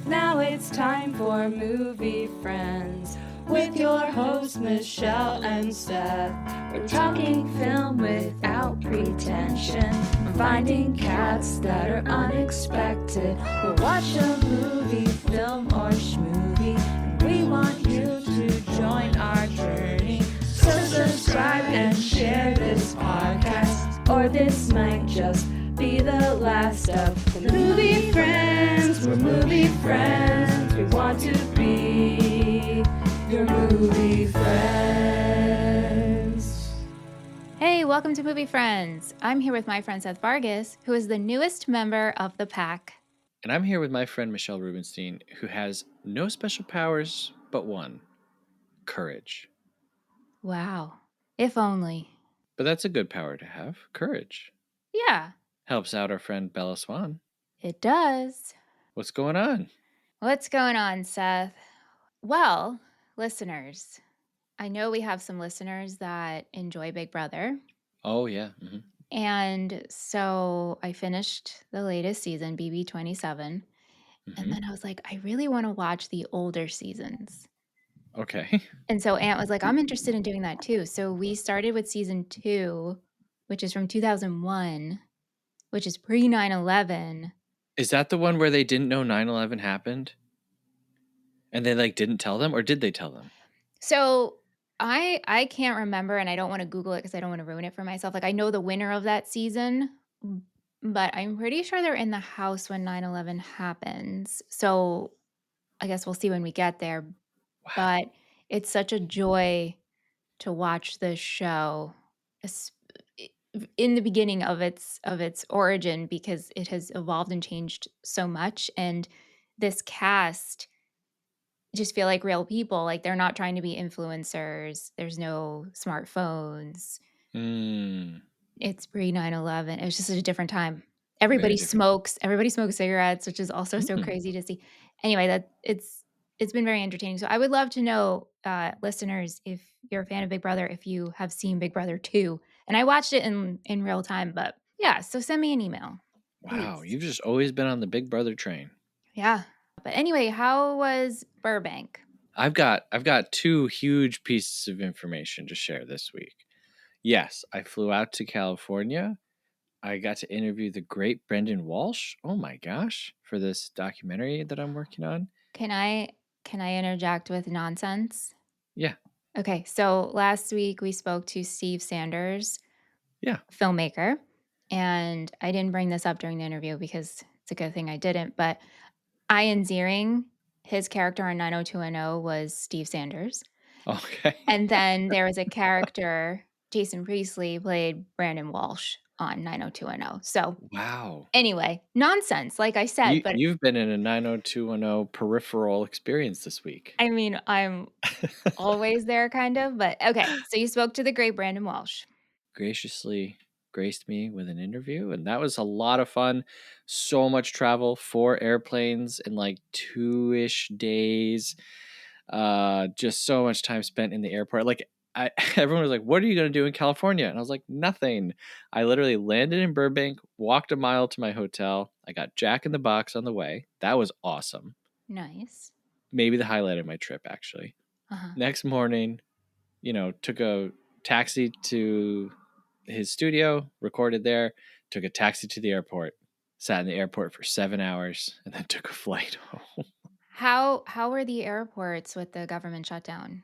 Now it's time for Movie Friends with your hosts Michelle and Seth. We're talking film without pretension. We're finding cats that are unexpected. We'll watch a movie, film, or schmovie, and we want you to join our journey. So subscribe and share this podcast, or this might just be the last of the Movie Friends. We're movie friends. We want to be your movie friends. Hey, welcome to Movie Friends. I'm here with my friend Seth Vargas, who is the newest member of the pack. And I'm here with my friend Michelle Rubenstein, who has no special powers but one: courage. Wow. If only. But that's a good power to have, courage. Yeah, Helps out our friend Bella Swan. it does. What's going on? What's going on, Seth? Well, listeners, I know we have some listeners that enjoy Big Brother. Oh, yeah. Mm-hmm. And so I finished the latest season, BB 27. Mm-hmm. And then I was like, I really want to watch the older seasons. Okay. And so Aunt was like, I'm interested in doing that too. So we started with season 2, which is from 2001, which is pre 9/11. Is that the one where they didn't know 9/11 happened? And they didn't tell them, or did they tell them? So I can't remember, and I don't want to Google it because I don't want to ruin it for myself. Like, I know the winner of that season, but I'm pretty sure they're in the house when 9/11 happens. So I guess we'll see when we get there. Wow. But it's such a joy to watch this show in the beginning of its origin, because it has evolved and changed so much, and this cast just feel like real people. Like, they're not trying to be influencers. There's no smartphones. It's pre 9/11. It was just a different time. Everybody smokes cigarettes, which is also so crazy to see. Anyway, that it's been very entertaining. So I would love to know, listeners, if you're a fan of Big Brother, if you have seen Big Brother 2. And I watched it in real time, but yeah, so send me an email. Wow, Please. you've just always been on the Big Brother train. Yeah. But anyway, how was Burbank? I've got 2 huge pieces of information to share this week. Yes, I flew out to California. I got to interview the great Brendan Walsh. Oh my gosh, for this documentary that I'm working on. Can I interject with nonsense? Yeah. Okay, so last week we spoke to Steve Sanders, Yeah. filmmaker, and I didn't bring this up during the interview because it's a good thing I didn't, but Ian Ziering, his character on 90210 was Steve Sanders. Okay. And then there was a character, Jason Priestley played Brandon Walsh on 90210. So Wow. anyway, nonsense, like I said, but You've been in a 90210 peripheral experience this week. I mean, I'm always there kind of, but okay. So you spoke to the great Brandon Walsh. Graciously graced me with an interview, and that was a lot of fun. So much travel, 4 airplanes in 2-ish days. Just so much time spent in the airport. Everyone was like, "What are you going to do in California?" And I was like, "Nothing." I literally landed in Burbank, walked a mile to my hotel. I got Jack in the Box on the way. That was awesome. Nice. Maybe the highlight of my trip, actually. Next morning, took a taxi to his studio, recorded there, took a taxi to the airport, sat in the airport for 7 hours, and then took a flight home. How were the airports with the government shutdown?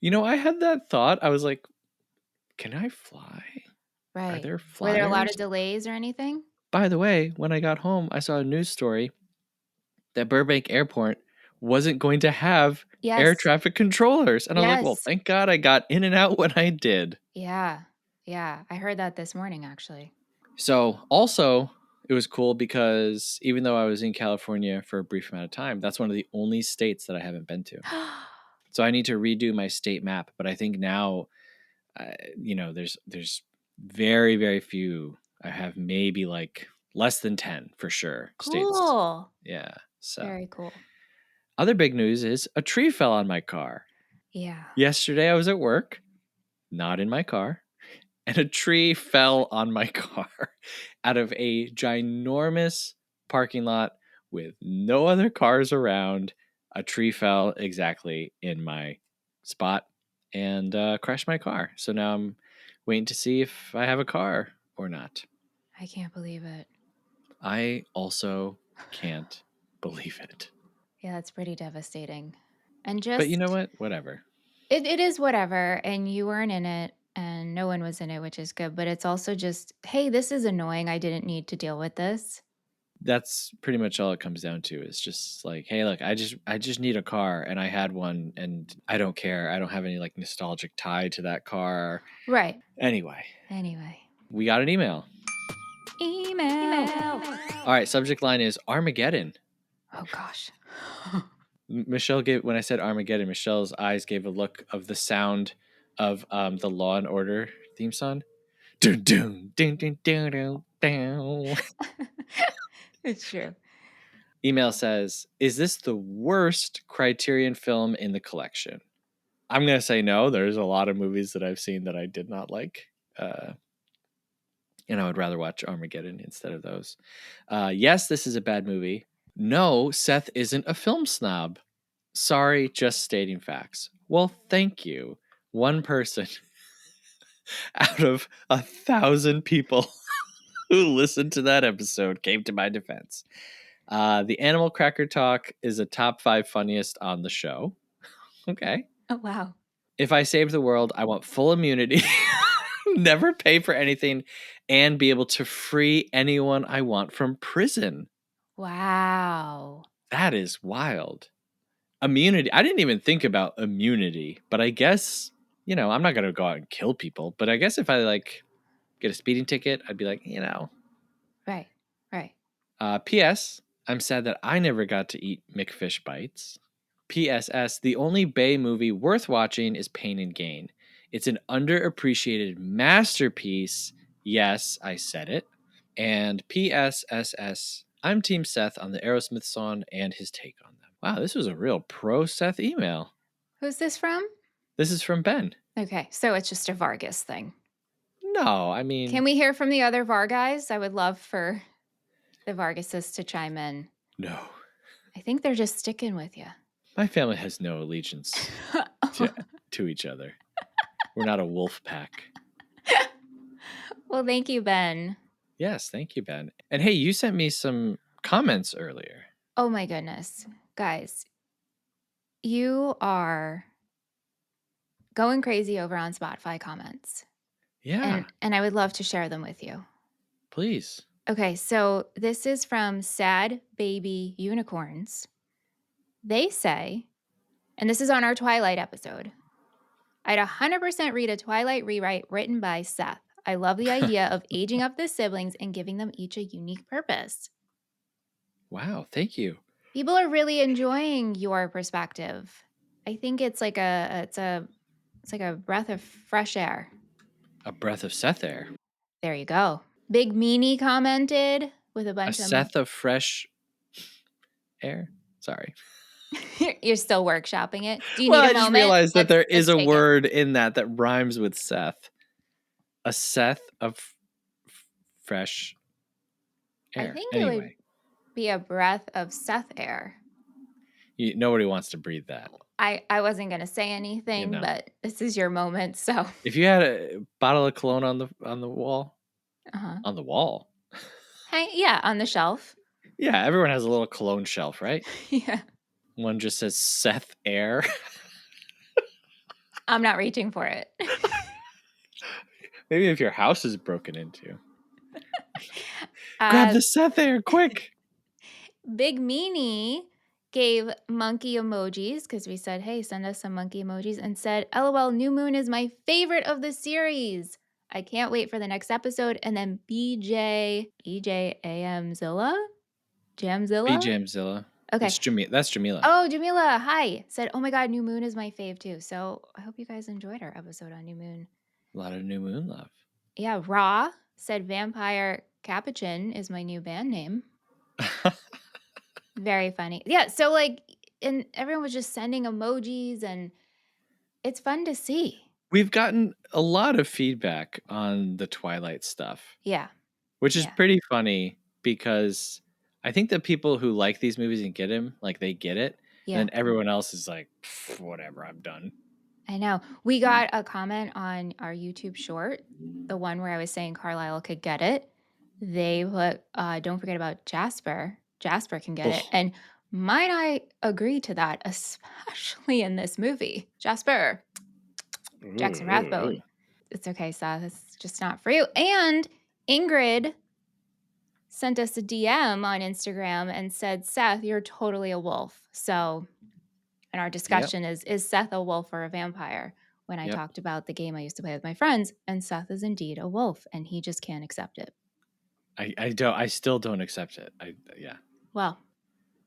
I had that thought. I was like, can I fly? Right. Are there Were there a lot flyers? of delays or anything? By the way, when I got home, I saw a news story that Burbank Airport wasn't going to have air traffic controllers. And I was like, well, thank God I got in and out when I did. Yeah. Yeah. I heard that this morning, actually. So also, it was cool because even though I was in California for a brief amount of time, that's one of the only states that I haven't been to. So I need to redo my state map. But I think now, there's very, very few. I have maybe less than 10 for sure. Cool. States. Yeah. So very cool. Other big news is a tree fell on my car. Yeah. Yesterday I was at work, not in my car, and a tree fell on my car out of a ginormous parking lot with no other cars around. A tree fell exactly in my spot and crashed my car. So now I'm waiting to see if I have a car or not. I can't believe it. I also can't believe it. Yeah, that's pretty devastating. And But you know just what? Whatever. it is whatever. And you weren't in it and no one was in it, which is good. But it's also just, hey, this is annoying. I didn't need to deal with this. That's pretty much all it comes down to. It's just like, hey, look, I just need a car, and I had one, and I don't care. I don't have any like nostalgic tie to that car. Right. Anyway, We got an email. Email. All right, subject line is Armageddon. Oh gosh. Michelle when I said Armageddon, Michelle's eyes gave a look of the sound of the Law and Order theme song. Dun, dun, dun, dun, dun, dun, dun. It's true. Email says, is this the worst Criterion film in the collection? I'm going to say no. There's a lot of movies that I've seen that I did not like. And I would rather watch Armageddon instead of those. Yes, this is a bad movie. No, Seth isn't a film snob. Sorry, just stating facts. Well, thank you. One person out of 1,000 people who listened to that episode came to my defense. The Animal Cracker Talk is a top 5 funniest on the show. Okay. Oh, wow. If I save the world, I want full immunity, never pay for anything, and be able to free anyone I want from prison. Wow. That is wild. Immunity. I didn't even think about immunity, but I guess, I'm not going to go out and kill people, but I guess if I like get a speeding ticket, I'd be like, Right. P.S. I'm sad that I never got to eat McFish bites. P.S.S. The only Bay movie worth watching is Pain and Gain. It's an underappreciated masterpiece. Yes, I said it. And P.S.S.S. I'm Team Seth on the Aerosmith song and his take on them. Wow, this was a real pro Seth email. Who's this from? This is from Ben. Okay, so it's just a Vargas thing. No, I mean... Can we hear from the other Vargas? I would love for the Vargases to chime in. No. I think they're just sticking with you. My family has no allegiance to each other. We're not a wolf pack. Well, thank you, Ben. Yes, thank you, Ben. And hey, you sent me some comments earlier. Oh my goodness. Guys, you are going crazy over on Spotify comments. Yeah. And I would love to share them with you. Please. Okay, so this is from Sad Baby Unicorns. They say, and this is on our Twilight episode, I'd 100% read a Twilight rewrite written by Seth. I love the idea of aging up the siblings and giving them each a unique purpose. Wow, thank you. People are really enjoying your perspective. I think it's like a breath of fresh air. A breath of Seth air. There you go. Big Meanie commented with a bunch of Seth of fresh air. Sorry. You're still workshopping it. Do you need a moment? I just realized that there is a word in that rhymes with Seth. A Seth of fresh air. I think it would be a breath of Seth air. Nobody wants to breathe that. I wasn't going to say anything, but this is your moment. So if you had a bottle of cologne on the wall, on the wall, on the shelf. Yeah, everyone has a little cologne shelf, right? Yeah. One just says Seth Air. I'm not reaching for it. Maybe if your house is broken into. Grab the Seth Air, quick. Big Meanie gave monkey emojis because we said, hey, send us some monkey emojis, and said, LOL, New Moon is my favorite of the series. I can't wait for the next episode. And then BJ Amzilla? Jamzilla? Jamzilla. Okay. That's Jamila. Oh, Jamila, hi. Said, oh my God, New Moon is my fave too. So I hope you guys enjoyed our episode on New Moon. A lot of New Moon love. Yeah, Raw said Vampire Capuchin is my new band name. Very funny. Yeah, so and everyone was just sending emojis and it's fun to see. We've gotten a lot of feedback on the Twilight stuff. Yeah. Which is pretty funny because I think the people who like these movies and get him, like they get it, Yeah. and then everyone else is like, whatever, I'm done. I know. We got a comment on our YouTube short, the one where I was saying Carlisle could get it. They put, don't forget about Jasper. Jasper can get it. Oh, And might I agree to that, especially in this movie? Jasper, Jackson Rathbone. It's okay, Seth. It's just not for you. And Ingrid sent us a DM on Instagram and said, Seth, you're totally a wolf. So, and our yep, discussion is Seth a wolf or a vampire? When I yep. talked about the game I used to play with my friends, and Seth is indeed a wolf, and he just can't accept it. I still don't accept it. Yeah. Well,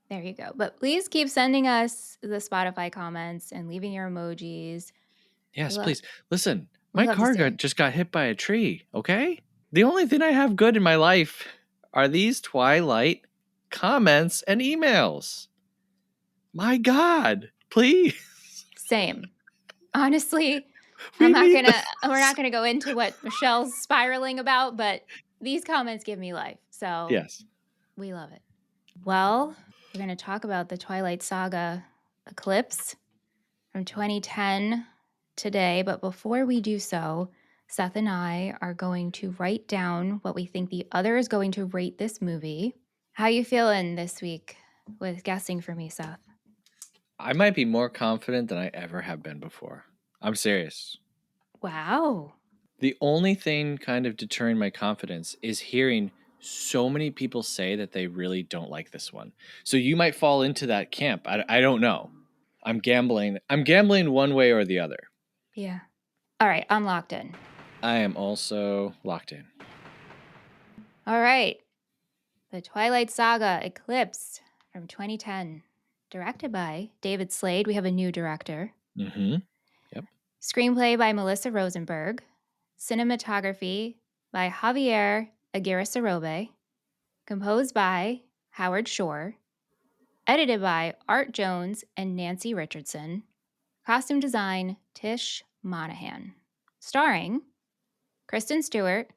there you go. But please keep sending us the Spotify comments and leaving your emojis. Yes, please. Listen, We my love to car see it. just got hit by a tree, okay? The only thing I have good in my life are these Twilight comments and emails. My God, please. Same. Honestly, We need we're this. not gonna go into what Michelle's spiraling about, but these comments give me life. So Yes. we love it. Well, we're gonna talk about the Twilight Saga Eclipse from 2010 today, but before we do so, Seth and I are going to write down what we think the other is going to rate this movie. How you feeling this week with guessing for me, Seth? I might be more confident than I ever have been before. I'm serious. Wow. The only thing kind of deterring my confidence is hearing so many people say that they really don't like this one. So you might fall into that camp. I don't know. I'm gambling. I'm gambling one way or the other. Yeah. All right, I'm locked in. I am also locked in. All right. The Twilight Saga Eclipse from 2010, directed by David Slade. We have a new director. Mm-hmm. Yep. Screenplay by Melissa Rosenberg. Cinematography by Javier Aguirre-Sarobe. Composed by Howard Shore. Edited by Art Jones and Nancy Richardson. Costume design Tish Monahan. Starring Kristen Stewart,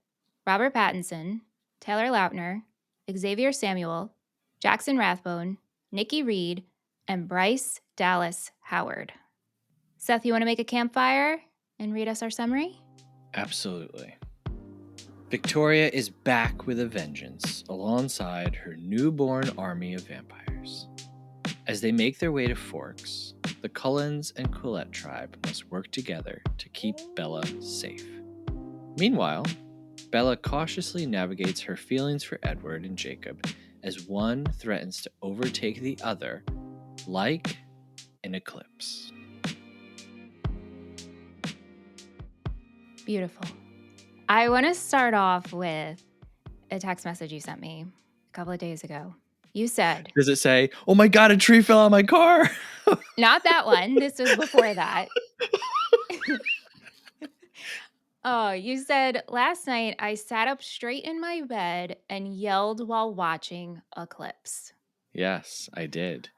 Robert Pattinson, Taylor Lautner, Xavier Samuel, Jackson Rathbone, Nikki Reed, and Bryce Dallas Howard. Seth, you want to make a campfire and read us our summary? Absolutely. Victoria is back with a vengeance alongside her newborn army of vampires. As they make their way to Forks, the Cullens and Colette tribe must work together to keep Bella safe. Meanwhile, Bella cautiously navigates her feelings for Edward and Jacob as one threatens to overtake the other, like an eclipse. Beautiful. I want to start off with a text message you sent me a couple of days ago. You said, Does it say, "Oh my God, a tree fell on my car"? not that one. This was before that. Oh, you said, last night I sat up straight in my bed and yelled while watching Eclipse. Yes, I did.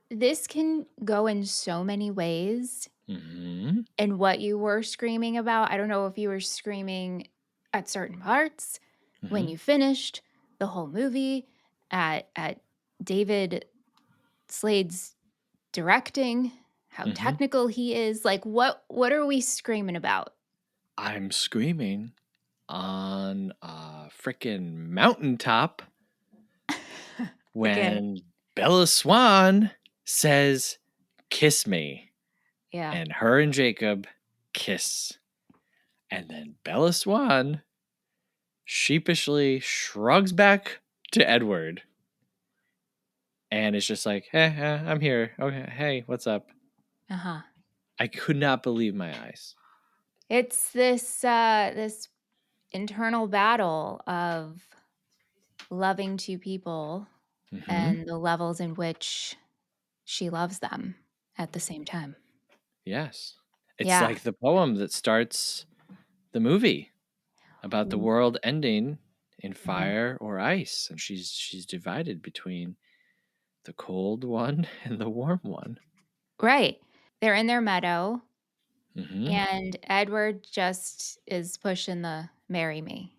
This can go in so many ways. Mm-hmm. And what you were screaming about, I don't know if you were screaming at certain parts, when Mm-hmm. you finished the whole movie, at David Slade's directing, how Mm-hmm. technical he is. Like, what are we screaming about? I'm screaming on a frickin' mountaintop Again. when Bella Swan says, "Kiss me." Yeah. And her and Jacob kiss. And then Bella Swan sheepishly shrugs back to Edward. And it's just like, I'm here. Okay, hey, what's up? Uh-huh. I could not believe my eyes. It's this internal battle of loving two people Mm-hmm. and the levels in which she loves them at the same time. Yes. It's Yeah. like the poem that starts the movie about the world ending in fire or ice. And she's divided between the cold one and the warm one. Right. They're in their meadow, Mm-hmm. and Edward just is pushing the marry me.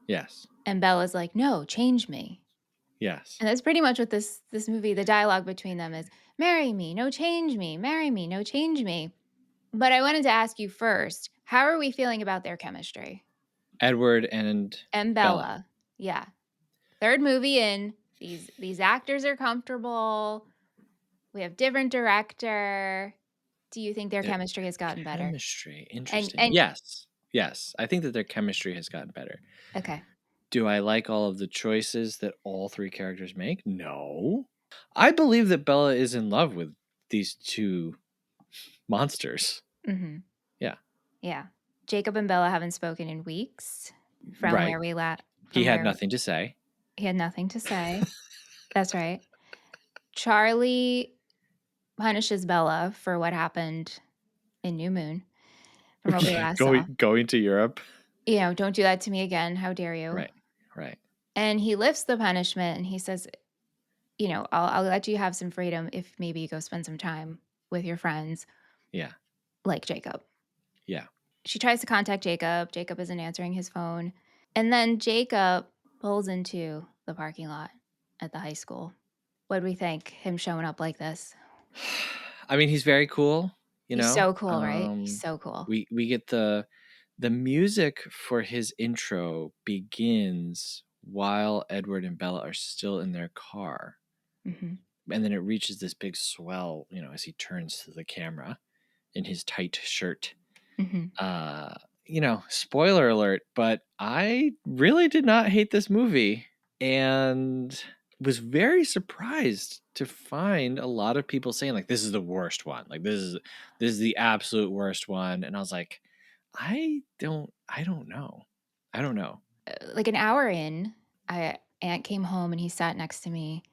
Yes. And Bella's like, no, change me. Yes. And that's pretty much what this movie, the dialogue between them is, "Marry me, no change me. Marry me, no change me." But I wanted to ask you first, how are we feeling about their chemistry? Edward and And Bella. Bella. Yeah. Third movie in. These actors are comfortable. We have different director. Do you think their Their chemistry has gotten better? chemistry, And interesting. and Yes. Yes. I think that their chemistry has gotten better. okay. Do I like all of the choices that all three characters make? No. I believe that Bella is in love with these two monsters. Mhm. Yeah. Yeah. Jacob and Bella haven't spoken in weeks from Right. where we He from had where nothing to say. he had nothing to say. That's right. Charlie punishes Bella for what happened in New Moon from what we last saw. Going to Europe. You know, "Don't do that to me again. How dare you?" Right. Right. And he lifts the punishment and he says, you know, I'll let you have some freedom if maybe you go spend some time with your friends Yeah. like Jacob." Yeah. She tries to contact Jacob. Jacob isn't answering his phone. And then Jacob pulls into the parking lot at the high school. What do we think? Him showing up like this? I mean, he's very cool, you He's know. so cool, right? He's so cool. We get the music for his intro begins while Edward and Bella are still in their car. Hmm. And then it reaches this big swell, you know, as he turns to the camera in his tight shirt. Hmm. Uh, you know, spoiler alert, but I really did not hate this movie and was very surprised to find a lot of people saying like this is the worst one. Like this is the absolute worst one. And I was like, I don't know. I don't know. Like an hour in, Aunt came home and he sat next to me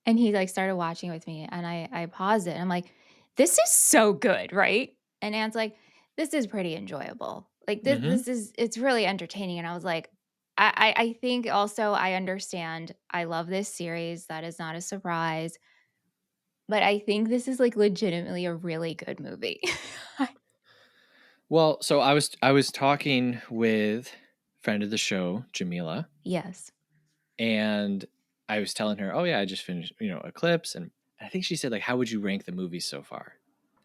and he like started watching with me and I paused it and I'm like, this is so good, right? And Aunt's like, this is pretty enjoyable. Like Mhm. this is it's really entertaining. And I was like, I think also I understand. I love this series. That is not a surprise. But I think this is like legitimately a really good movie. Well, so I was talking with friend of the show, Jamila, Yes. and I was telling her, "Oh yeah, I just finished, you know, Eclipse," and I think she said like, "How would you rank the movies so far?"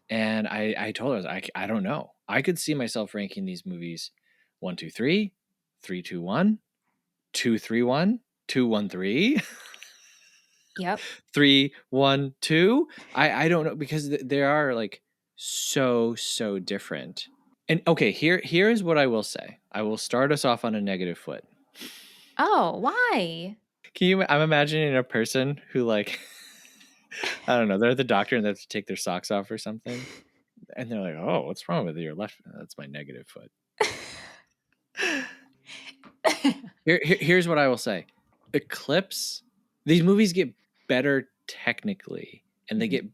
And I told her, I was like, I don't know. I could see myself ranking these movies 1, 2, 3, 3, 2, 1, 2, 3, 1, 2, 1, 3, Yep. 3, 1, 2. I don't know because they are like so different. And okay, here is what I will say. I will start us off on a negative foot. Oh, why? I'm imagining a person who like I don't know, they're at the doctor and they have to take their socks off or something. And they're like, "Oh, what's wrong with your left?" That's my negative foot. Here's what I will say. Eclipse, these movies get better technically and they Mhm, get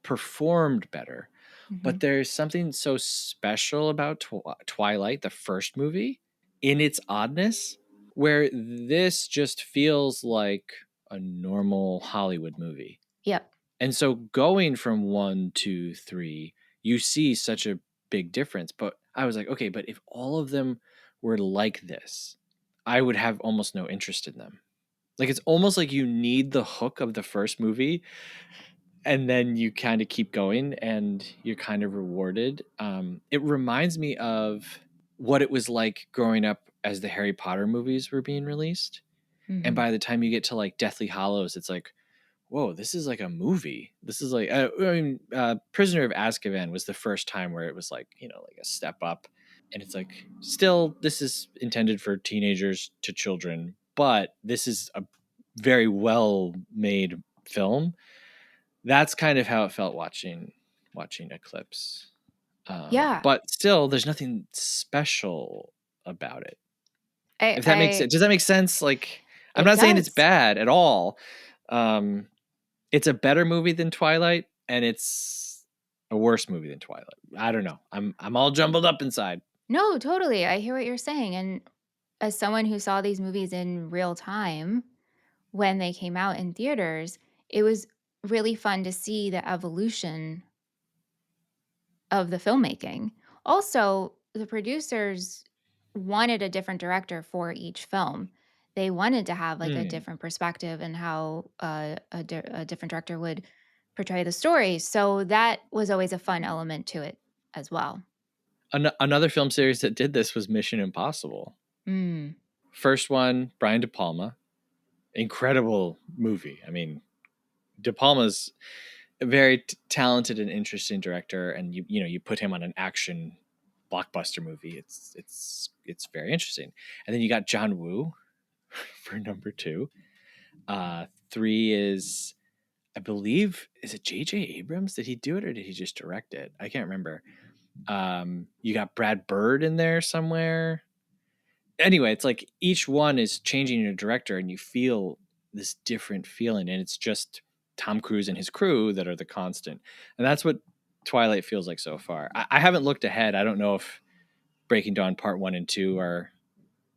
performed better. But mhm. there's something so special about Twilight, the first movie, in its oddness, where this just feels like a normal Hollywood movie. Yep. And so going from 1, 2, 3, you see such a big difference. But I was like, okay, but if all of them were like this, I would have almost no interest in them. Like it's almost like you need the hook of the first movie and then you kind of keep going and you're kind of rewarded. It reminds me of what it was like growing up as the Harry Potter movies were being released. And Mhm. by the time you get to like Deathly Hallows, it's like, whoa, this is like a movie. This is like, Prisoner of Azkaban was the first time where it was like, you know, like a step up. And it's like, still, this is intended for teenagers to children, but this is a very well made film. That's kind of how it felt watching Eclipse. Yeah. But still, there's nothing special about it. If that makes I it, does that make sense? Like, I'm it not saying it's does. bad at all. Um, it's a better movie than Twilight, and it's a worse movie than Twilight. I don't know. I'm all jumbled up inside. No, totally. I hear what you're saying, and as someone who saw these movies in real time when they came out in theaters, it was really fun to see the evolution of the filmmaking. Also, the producers wanted a different director for each film. they wanted to have like a Hmm. different perspective and how a different director would portray the story. So that was always a fun element to it as well. Another film series that did this was Mission Impossible. Mm. First one, Brian De Palma. Incredible movie. I mean, De Palma's a very talented and interesting director, and you put him on an action blockbuster movie. It's very interesting. And then you got John Woo for number 2. 3 is, I believe, is it J.J. Abrams? Did he do it or did he just direct it? I can't remember. You got Brad Bird in there somewhere. Anyway, it's like each one is changing your director and you feel this different feeling, and it's just Tom Cruise and his crew that are the constant. And that's what Twilight feels like so far. I haven't looked ahead. I don't know if Breaking Dawn Part 1 and 2 are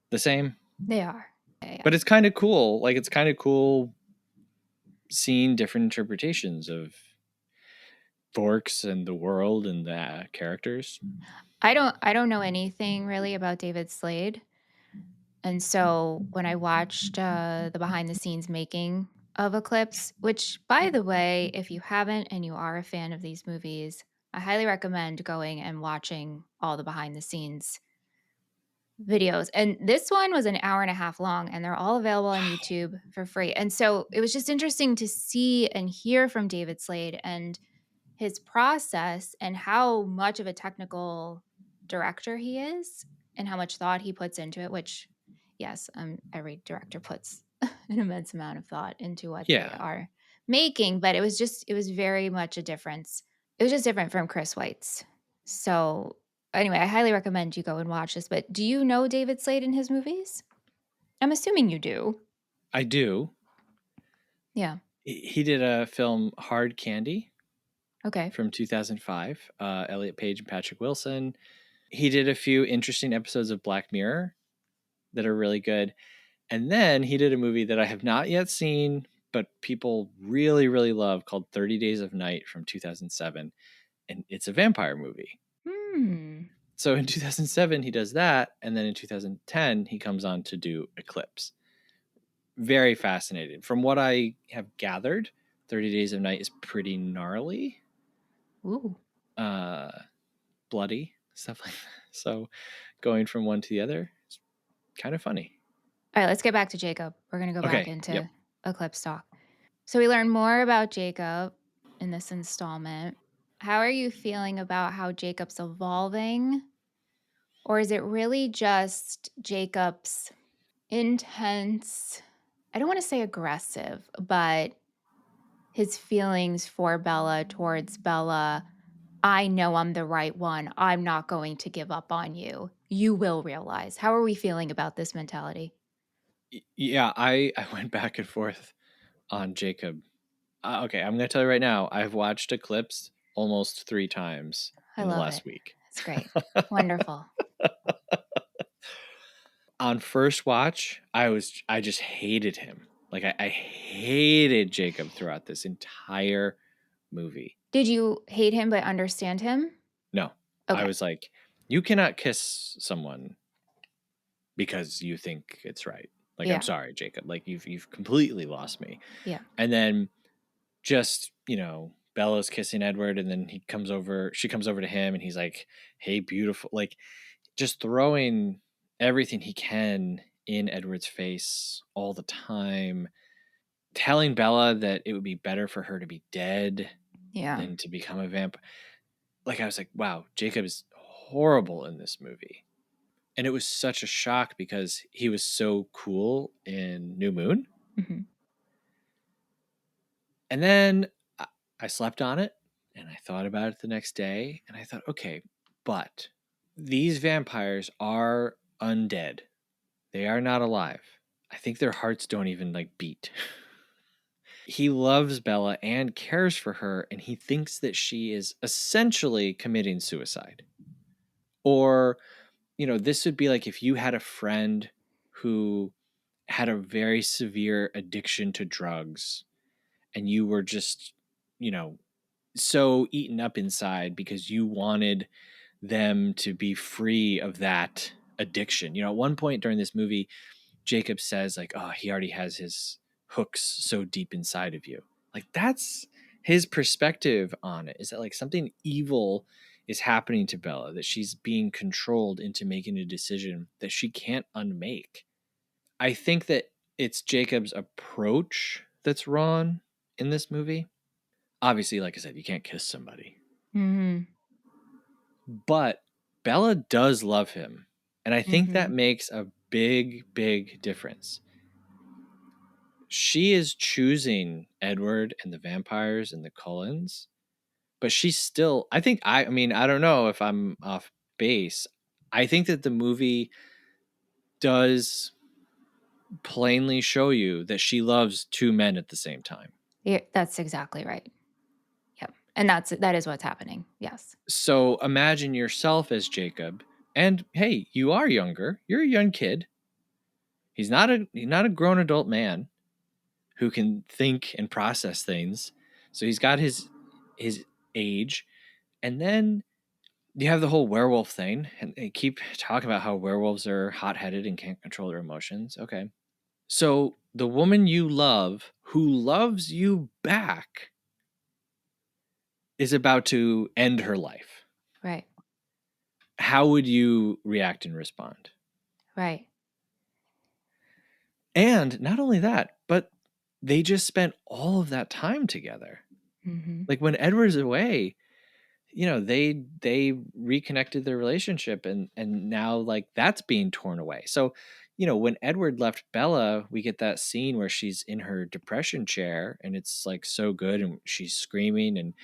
the same. They are. Yeah. But it's kind of cool. Like, it's kind of cool seeing different interpretations of Forks and the world and the characters. I don't know anything really about David Slade. And so when I watched the behind the scenes making of Eclipse, which by the way, if you haven't and you are a fan of these movies, I highly recommend going and watching all the behind the scenes videos. And this one was an hour and a half long, and they're all available on YouTube for free. And so it was just interesting to see and hear from David Slade and his process and how much of a technical director he is and how much thought he puts into it, which yes, every director puts an immense amount of thought into what they Yeah. are making, but it was very much a difference. It was just different from Chris White's. So anyway, I highly recommend you go and watch this. But do you know David Slade and his movies? I'm assuming you do. I do. Yeah. He did a film, Hard Candy, Okay. from 2005. Elliot Page and Patrick Wilson. He did a few interesting episodes of Black Mirror that are really good. And then he did a movie that I have not yet seen, but people really, really love, called 30 Days of Night from 2007. And it's a vampire movie. Hmm. So in 2007, he does that. And then in 2010, he comes on to do Eclipse. Very fascinating. From what I have gathered, 30 Days of Night is pretty gnarly. Ooh. Bloody, stuff like that. So going from one to the other is kind of funny. All right, let's get back to Jacob. We're going to go back Okay. into Yep. Eclipse talk. So we learned more about Jacob in this installment. How are you feeling about how Jacob's evolving? Or is it really just Jacob's intense, I don't want to say aggressive, but his feelings for Bella, towards Bella? I know I'm the right one. I'm not going to give up on you. You will realize. How are we feeling about this mentality? Yeah, I went back and forth on Jacob. Okay, I'm going to tell you right now, I've watched Eclipse almost 3 times I in the love it. last week. It's great. Wonderful. On first watch, I just hated him. Like, I hated Jacob throughout this entire movie. Did you hate him but understand him? No, I Okay. was like, you cannot kiss someone because you think it's right. Like, Yeah. I'm sorry, Jacob. Like, you've completely lost me. Yeah. And then just, Bella's kissing Edward, and then she comes over to him, and he's like, hey, beautiful. Like, just throwing everything he can in Edward's face all the time, telling Bella that it would be better for her to be dead Yeah. than to become a vampire. Like, I was like, wow, Jacob is horrible in this movie. And it was such a shock because he was so cool in New Moon. Mhm. And then I slept on it and I thought about it the next day, and I thought, okay, but these vampires are undead. They are not alive. I think their hearts don't even like beat. He loves Bella and cares for her, and he thinks that she is essentially committing suicide. Or, this would be like if you had a friend who had a very severe addiction to drugs, and you were just, so eaten up inside because you wanted them to be free of that addiction. At one point during this movie, Jacob says like, oh, he already has his hooks so deep inside of you. Like that's his perspective on it, is that like something evil is happening to Bella, that she's being controlled into making a decision that she can't unmake. I think that it's Jacob's approach that's wrong in this movie. Obviously, like I said, you can't kiss somebody. Mm-hmm. But Bella does love him. And I think that Mm-hmm. makes a big, big difference. She is choosing Edward and the vampires and the Cullens, but she's still, I mean, I don't know if I'm off base. I think that the movie does plainly show you that she loves two men at the same time. Yeah, that's exactly right. Yep. And that is what's happening. Yes. So imagine yourself as Jacob, and hey, you are younger. You're a young kid. He's not a grown adult man who can think and process things. So he's got his age, and then you have the whole werewolf thing, and they keep talking about how werewolves are hot-headed and can't control their emotions. Okay. So the woman you love, who loves you back, is about to end her life. Right. How would you react and respond? Right. And not only that, but they just spent all of that time together. Mm-hmm. Like when Edward's away, they reconnected their relationship, and now like that's being torn away. So when Edward left Bella, we get that scene where she's in her depression chair, and it's like so good, and she's screaming. And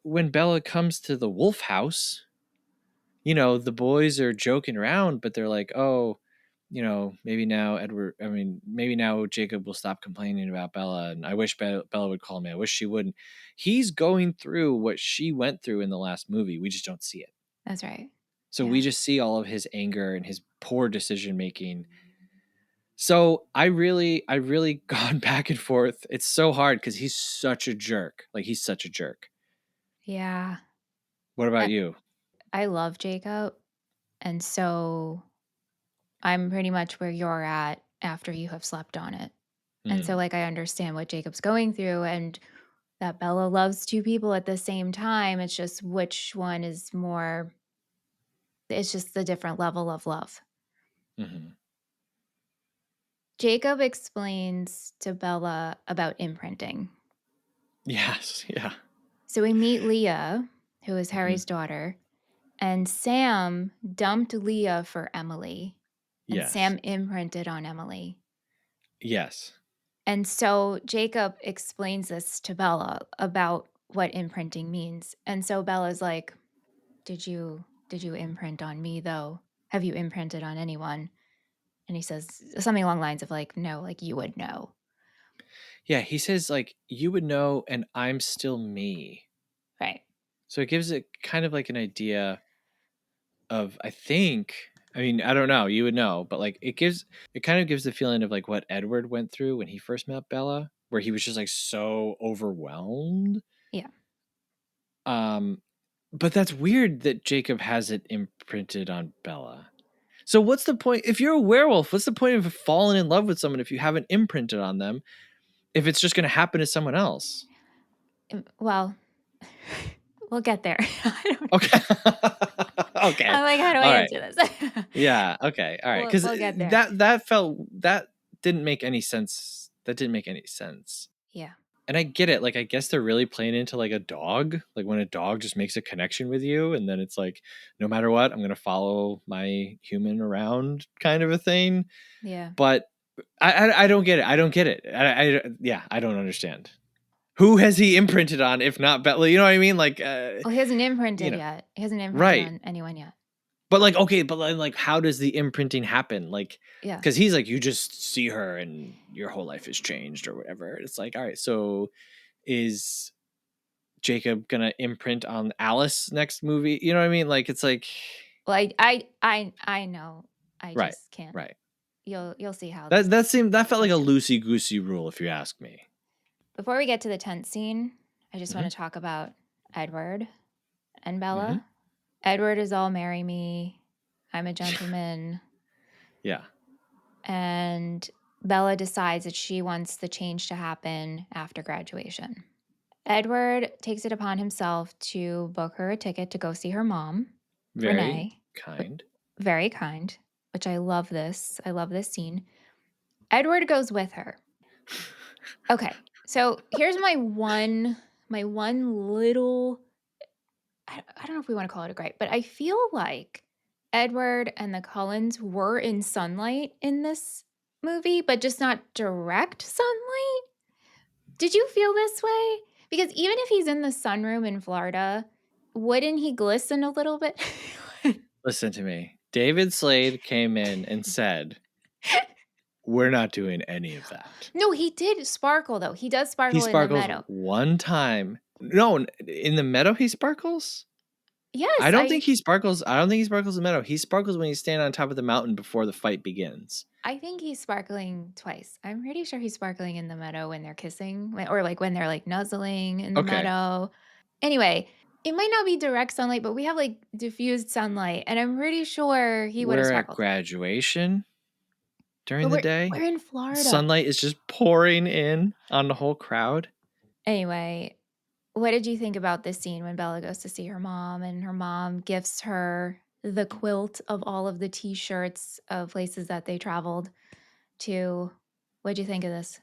when Bella comes to the wolf house, the boys are joking around, but they're like, oh, maybe now maybe now Jacob will stop complaining about Bella. And I wish Bella would call me. I wish she wouldn't. He's going through what she went through in the last movie. We just don't see it. That's right. So Yeah. we just see all of his anger and his poor decision making. So I really gone back and forth. It's so hard because he's such a jerk. Like he's such a jerk. Yeah. What about you? I love Jacob. And so I'm pretty much where you're at after you have slept on it. And so, like, I understand what Jacob's going through and that Bella loves two people at the same time. It's just which one is more, it's just the different level of love. Mm-hmm. Jacob explains to Bella about imprinting. Yes. Yeah. So we meet Leah, who is Harry's daughter, and Sam dumped Leah for Emily. And Yes. Sam imprinted on Emily. Yes. And so Jacob explains this to Bella about what imprinting means. And so Bella's like, Did you imprint on me though? Have you imprinted on anyone? And he says something along the lines of like, no, like you would know. Yeah, he says like you would know, and I'm still me. Right. So it gives it kind of like an idea of, I mean, I don't know, you would know, but like it kind of gives the feeling of like what Edward went through when he first met Bella, where he was just like so overwhelmed. Yeah. But that's weird that Jacob has it imprinted on Bella. So what's the point? If you're a werewolf, what's the point of falling in love with someone if you haven't imprinted on them? If it's just going to happen to someone else? Well, we'll get there. I don't know. Okay. Okay. I'm like, how do I All right. answer this? Yeah. Okay. All right. Because we'll get there. that didn't make any sense. That didn't make any sense. Yeah. And I get it. Like, I guess they're really playing into like a dog. Like when a dog just makes a connection with you, and then it's like, no matter what, I'm gonna follow my human around, kind of a thing. Yeah. But I don't get it. I don't get it. I don't understand. Who has he imprinted on if not Bella? You know what I mean? Like, Well, he hasn't imprinted yet. He hasn't imprinted right. on anyone yet. But like, okay, but then like, how does the imprinting happen? Like, Yeah. because he's like, you just see her and your whole life has changed or whatever. It's like, all right, so is Jacob gonna imprint on Alice next movie? You know what I mean? Like, it's like, Well, I know. I right, just can't. right. You'll see how That felt like a loosey goosey rule, if you ask me. Before we get to the tent scene, I just Mm-hmm. want to talk about Edward and Bella. Mm-hmm. Edward is all marry me. I'm a gentleman. Yeah. And Bella decides that she wants the change to happen after graduation. Edward takes it upon himself to book her a ticket to go see her mom, Very Renee. kind. Very kind, which I love this. I love this scene. Edward goes with her. Okay, so here's my one little, I don't know if we want to call it a gripe, but I feel like Edward and the Cullens were in sunlight in this movie, but just not direct sunlight. Did you feel this way? Because even if he's in the sunroom in Florida, wouldn't he glisten a little bit? Listen to me. David Slade came in and said, we're not doing any of that. No, he did sparkle though. He does He sparkle in the sparkles meadow. one time. No, in the meadow he sparkles? Yes, I don't think he sparkles. I don't think he sparkles in the meadow. He sparkles when he's standing on top of the mountain before the fight begins. I think he's sparkling twice. I'm pretty sure he's sparkling in the meadow when they're kissing, or like when they're like nuzzling in the Okay. meadow. Anyway, it might not be direct sunlight, but we have like diffused sunlight, and I'm pretty sure he would have We're at sparkled. graduation during But the day. we're in Florida. Sunlight is just pouring in on the whole crowd. Anyway, what did you think about this scene when Bella goes to see her mom and her mom gifts her the quilt of all of the t-shirts of places that they traveled to? What'd you think of this?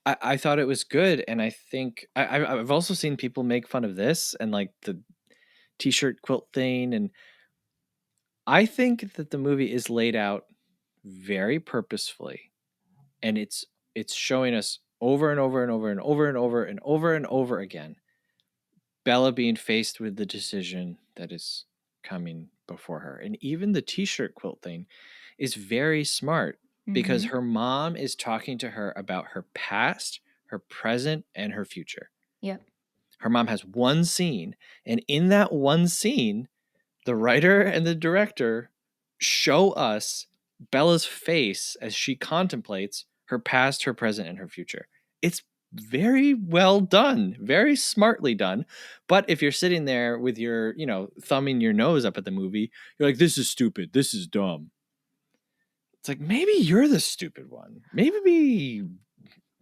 I thought it was good, and I think I've also seen people make fun of this and like the t-shirt quilt thing, and I think that the movie is laid out very purposefully, and it's showing us over and over and over and over and over and over and over again Bella being faced with the decision that is coming before her. And even the t-shirt quilt thing is very smart because her mom is talking to her about her past, her present, and her future. Yep. Her mom has one scene, and in that one scene, the writer and the director show us Bella's face as she contemplates her past, her present, and her future. It's very well done, very smartly done. But if you're sitting there with your, thumbing your nose up at the movie, you're like, this is stupid. This is dumb. It's like, maybe you're the stupid one. Maybe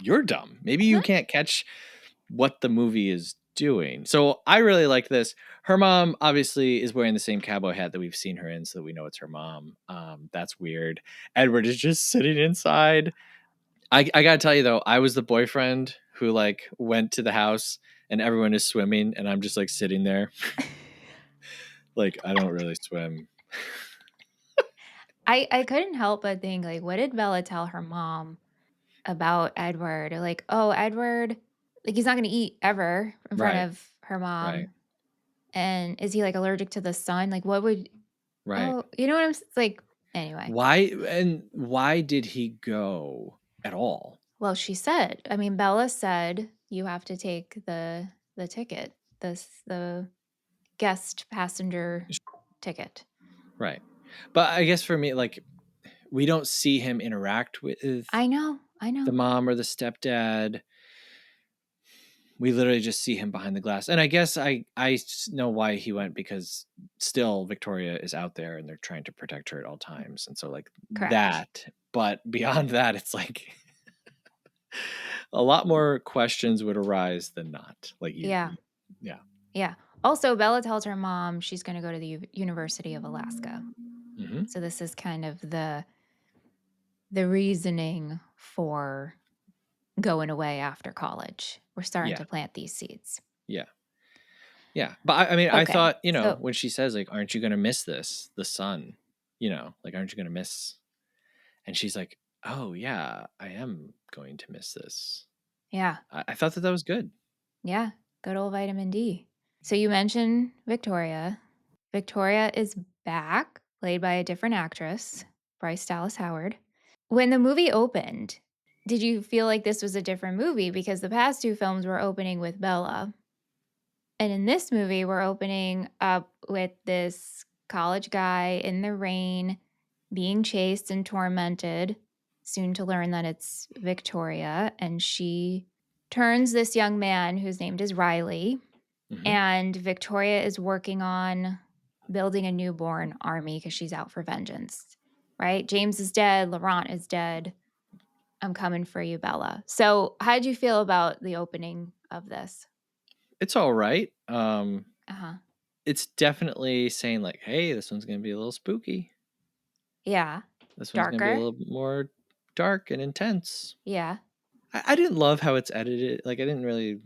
you're dumb. Maybe you can't catch what the movie is doing. So I really like this. Her mom obviously is wearing the same cowboy hat that we've seen her in, so that we know it's her mom. That's weird. Edward is just sitting inside. I gotta tell you though, I was the boyfriend who like went to the house and everyone is swimming and I'm just like sitting there. Like, I don't really swim. I couldn't help but think, like, what did Bella tell her mom about Edward? Or like, oh, Edward, like he's not going to eat ever in front of her mom. Right. And is he like allergic to the sun? Like, what would, Right. oh, you know what I'm like, anyway. Why did he go at all? Well, she said, I mean, Bella said you have to take the ticket, the guest passenger ticket. Right. But I guess for me, like, we don't see him interact with I know. the mom or the stepdad. We literally just see him behind the glass. And I guess I know why he went, because still Victoria is out there and they're trying to protect her at all times. And so like Correct. that, but beyond that, it's like a lot more questions would arise than not. Like, Yeah. Also, Bella tells her mom she's going to go to the University of Alaska. Mm-hmm. So this is kind of the reasoning for going away after college. We're starting to plant these seeds. Yeah. Yeah. But I mean, I thought, so, when she says like, aren't you going to miss this? The sun, like, aren't you going to miss? And she's like, oh yeah, I am going to miss this. Yeah. I thought that was good. Yeah. Good old vitamin D. So you mentioned Victoria. Victoria is back, played by a different actress, Bryce Dallas Howard. When the movie opened, did you feel like this was a different movie? Because the past two films were opening with Bella. And in this movie, we're opening up with this college guy in the rain being chased and tormented, soon to learn that it's Victoria. And she turns this young man whose name is Riley. Mm-hmm. And Victoria is working on building a newborn army because she's out for vengeance. right? James is dead. Laurent is dead. I'm coming for you, Bella. So how did you feel about the opening of this? It's all right. Uh-huh. It's definitely saying like, hey, this one's going to be a little spooky. Yeah. This one's going to be a Darker. little bit more dark and intense. Yeah. I didn't love how it's edited. Like, I didn't really.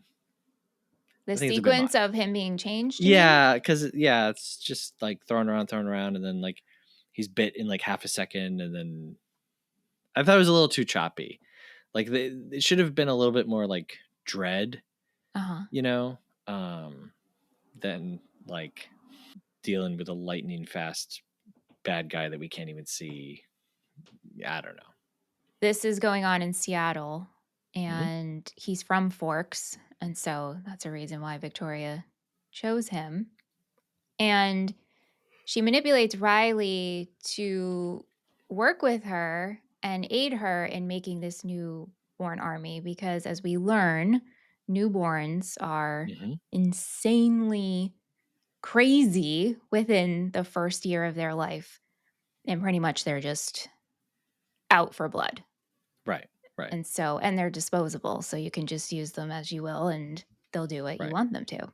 The I think it's a bit sequence much. of him being changed, you mean? Yeah, because it's just like thrown around, and then like he's bit in like half a second, and then I thought it was a little too choppy. Like it should have been a little bit more like dread, Uh-huh. you know, than like dealing with a lightning fast bad guy that we can't even see. I don't know. This is going on in Seattle, Mhm. and he's from Forks, and so that's a reason why Victoria chose him. And she manipulates Riley to work with her and aid her in making this newborn army because, as we learn, newborns are Mhm. insanely crazy within the first year of their life. And pretty much they're just out for blood. Right. Right. And they're disposable. So you can just use them as you will and they'll do what you Right. want them to.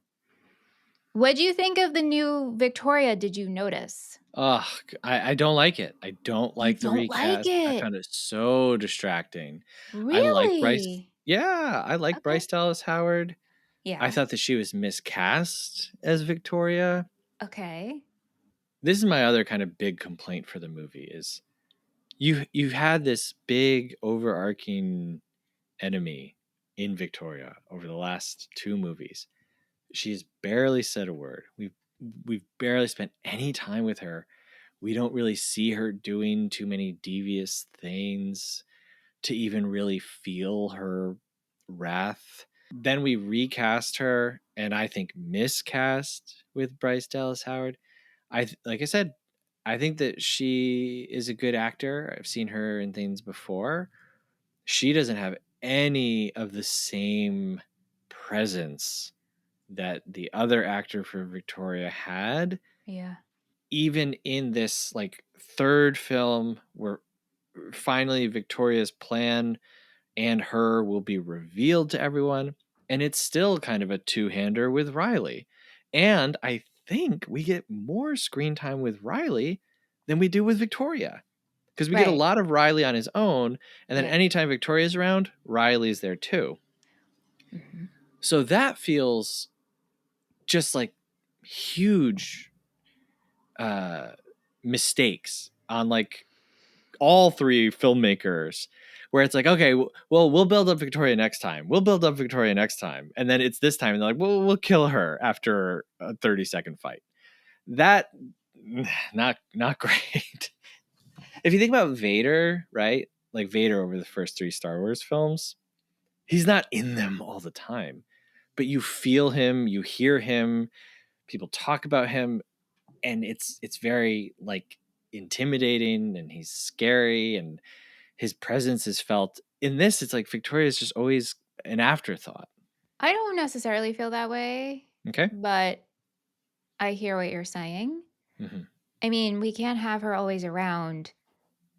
What do you think of the new Victoria? Did you notice? Ugh, I don't like it. I don't You like the don't like recast. I it. found it so distracting. I like Bryce. Really? Yeah, I like Okay. Bryce Dallas Howard. I Yeah. thought that she was miscast as Victoria. Okay. This is my other kind of big complaint for the movie is you've had this big overarching enemy in Victoria over the last two movies. She's barely said a word. We've barely spent any time with her. We don't really see her doing too many devious things to even really feel her wrath. Then we recast her and I think miscast with Bryce Dallas Howard. Like I said, I think that she is a good actor. I've seen her in things before. She doesn't have any of the same presence that the other actor for Victoria had. Yeah. Even in this like third film where finally Victoria's plan and her will be revealed to everyone, and it's still kind of a two-hander with Riley. And I think we get more screen time with Riley than we do with Victoria. Because we get a Right. lot of Riley on his own, and then Yeah. anytime Victoria's around, Riley's there too. Mhm. So that feels just like huge uh mistakes on like all three filmmakers where it's like, okay, well, we'll build up Victoria next time. We'll build up Victoria next time. And then it's this time and they're like, well, we'll kill her after a 30-second fight. That not great. If you think about Vader, right? Like Vader over the first three Star Wars films, he's not in them all the time. But you feel him, you hear him, people talk about him, and it's very like intimidating and he's scary and his presence is felt. In this, it's like Victoria's just always an afterthought. I don't necessarily feel that way, Okay. but I hear what you're saying. Mm-hmm. I mean, we can't have her always around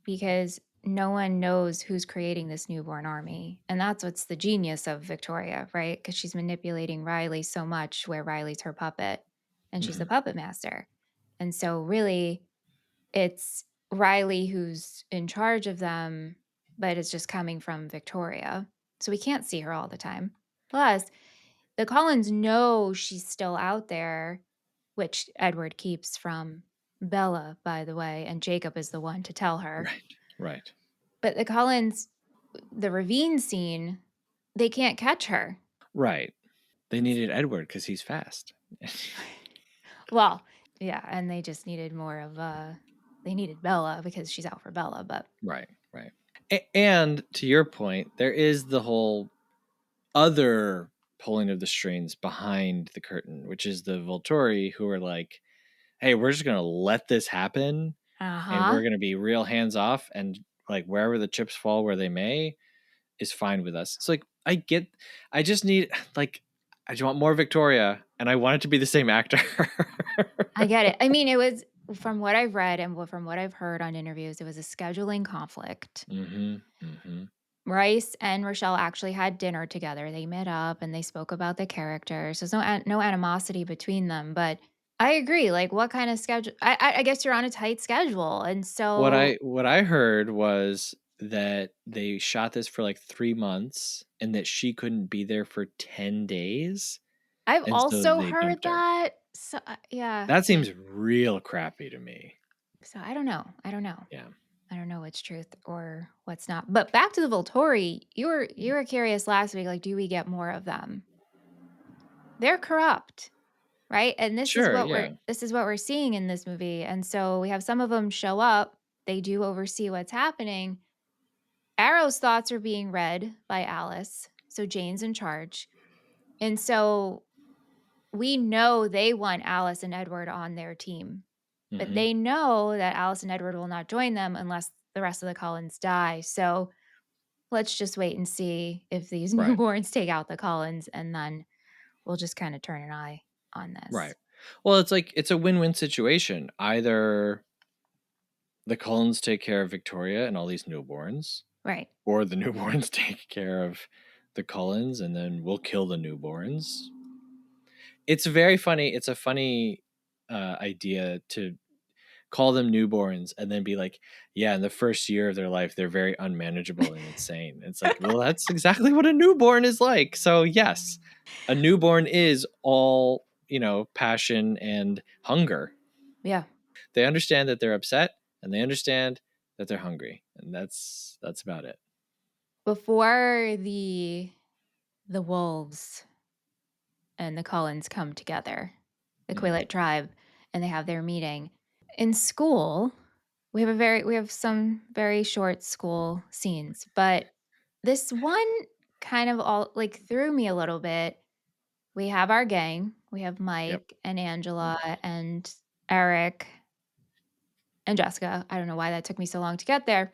because no one knows who's creating this newborn army. And that's what's the genius of Victoria, right? Because she's manipulating Riley so much, where Riley's her puppet and she's the Mm-hmm. puppet master. And so, really, it's Riley who's in charge of them, but it's just coming from Victoria. So, we can't see her all the time. Plus, the Collins know she's still out there, which Edward keeps from Bella, by the way, and Jacob is the one to tell her. Right. Right. But the Collins, the ravine scene, they can't catch her. Right. They needed Edward because he's fast. Well, yeah, and they just needed more of they needed Bella because she's out for Bella, but Right. Right. And to your point, there is the whole other pulling of the strings behind the curtain, which is the Volturi who are like, hey, we're just going to let this happen and uh-huh. we're going to be real hands off and like wherever the chips fall where they may is fine with us. It's like I just need like I just want more Victoria and I want it to be the same actor. I get it. I mean, from what I've read and from what I've heard on interviews, it was a scheduling conflict. Mm-hmm. Mm-hmm. Bryce and Rachelle actually had dinner together. They met up and they spoke about the characters. There's no animosity between them, but I agree. Like, what kind of schedule? I guess you're on a tight schedule, and so What I heard was that they shot this for like 3 months and that she couldn't be there for 10 days. I've And so also they heard dumped her. that. So yeah, That seems real crappy to me. so I don't know. I don't know. Yeah. I don't know what's truth or what's not. But back to the Volturi, you were curious last week. Like, do we get more of them? They're corrupt. Right? And Sure. Yeah. this is what we're seeing in this movie. And so we have some of them show up, they do oversee what's happening. Arrow's thoughts are being read by Alice. So Jane's in charge. And so we know they want Alice and Edward on their team. But Mm-hmm. they know that Alice and Edward will not join them unless the rest of the Cullens die. So let's just wait and see if these Right. newborns take out the Cullens, and then we'll just kind of turn an eye on this. Right. Well, it's like it's a win-win situation. Either the Cullens take care of Victoria and all these newborns, Right. or the newborns take care of the Cullens, and then we'll kill the newborns. It's very funny. It's a funny idea to call them newborns and then be like, yeah, in the first year of their life, they're very unmanageable and insane. It's like, well, that's exactly what a newborn is like. So, yes, a newborn is all, passion and hunger. Yeah. They understand that they're upset and they understand that they're hungry. And that's about it. Before the wolves and the Cullens come together, the Mhm. Quaylet tribe, and they have their meeting. In school, we have some very short school scenes, but this one kind of all like threw me a little bit. We have our gang. We have Yep. Mike and Angela and Eric and Jessica. I don't know why that took me so long to get there.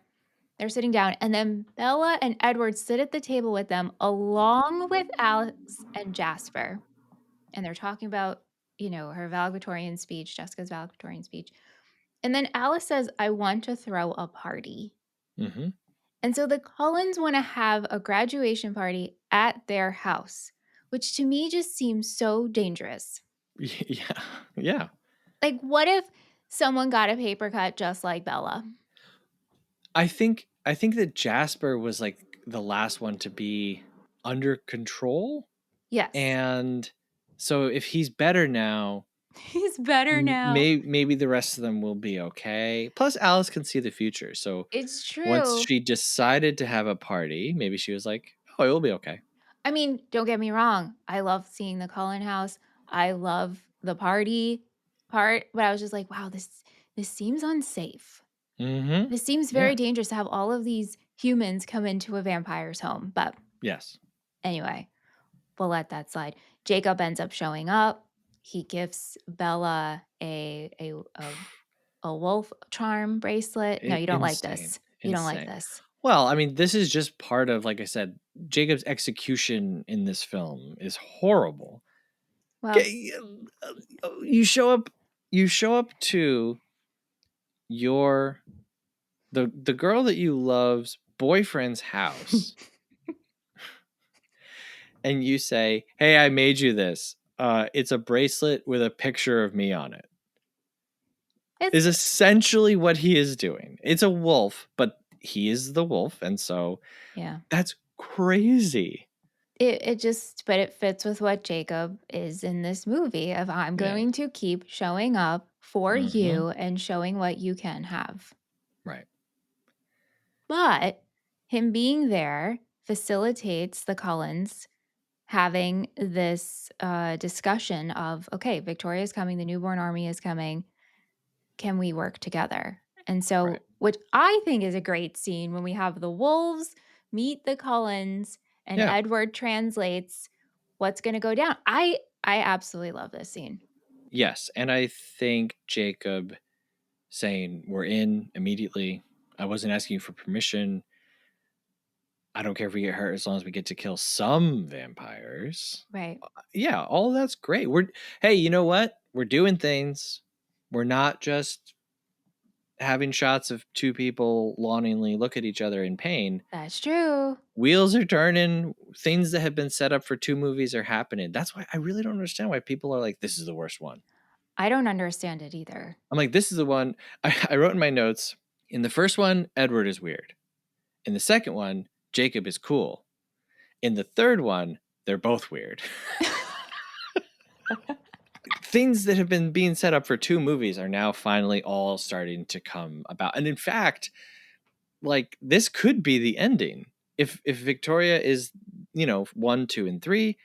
They're sitting down, and then Bella and Edward sit at the table with them, along with Alice and Jasper. And they're talking about, her valedictorian speech, Jessica's valedictorian speech. And then Alice says, I want to throw a party. Mm-hmm. And so the Cullens want to have a graduation party at their house, which to me just seems so dangerous. Yeah. Yeah. Like, what if someone got a paper cut just like Bella? I think that Jasper was like the last one to be under control. Yes. And so if he's better now, He's better now. maybe the rest of them will be okay. Plus Alice can see the future. So It's once true. she decided to have a party, maybe she was like, "Oh, it will be okay." I mean, don't get me wrong. I love seeing the Cullen house. I love the party part, but I was just like, wow, this seems unsafe. Mhm. This seems Yeah. very dangerous to have all of these humans come into a vampire's home. But Yes. anyway, we'll let that slide. Jacob ends up showing up. He gives Bella a wolf charm bracelet. No, you don't like Insane. this. You don't like Insane. this. Well, I mean, this is just part of, like I said, Jacob's execution in this film is horrible. Well, You show up to your the girl that you love's boyfriend's house and you say, "Hey, I made you this. It's a bracelet with a picture of me on it." it's Is essentially what he is doing. It's a wolf, but he is the wolf, and so yeah. that's crazy. But it fits with what Jacob is in this movie of I'm Yeah. going to keep showing up for Mhm. you and showing what you can have. Right. But him being there facilitates the Cullens having this discussion of, okay, Victoria's coming, the newborn army is coming. Can we work together? And Right. so, which I think is a great scene when we have the wolves meet the Cullens and Yeah. Edward translates what's going to go down. I absolutely love this scene. Yes, and I think Jacob saying, "We're in immediately. I wasn't asking you for permission. I don't care if we get hurt as long as we get to kill some vampires." Right. Yeah, all that's great. Hey, you know what? We're doing things. We're not just having shots of two people longingly look at each other in pain. That's true. Wheels are turning. Things that have been set up for 2 movies are happening. That's why I really don't understand why people are like, this is the worst one. I don't understand it either. I'm like, this is the one. I wrote in my notes, in the first one, Edward is weird. In the second one, Jacob is cool. In the third one, they're both weird. Things that have been being set up for 2 movies are now finally all starting to come about. And in fact, like, this could be the ending. If Victoria is, 1, 2, and 3,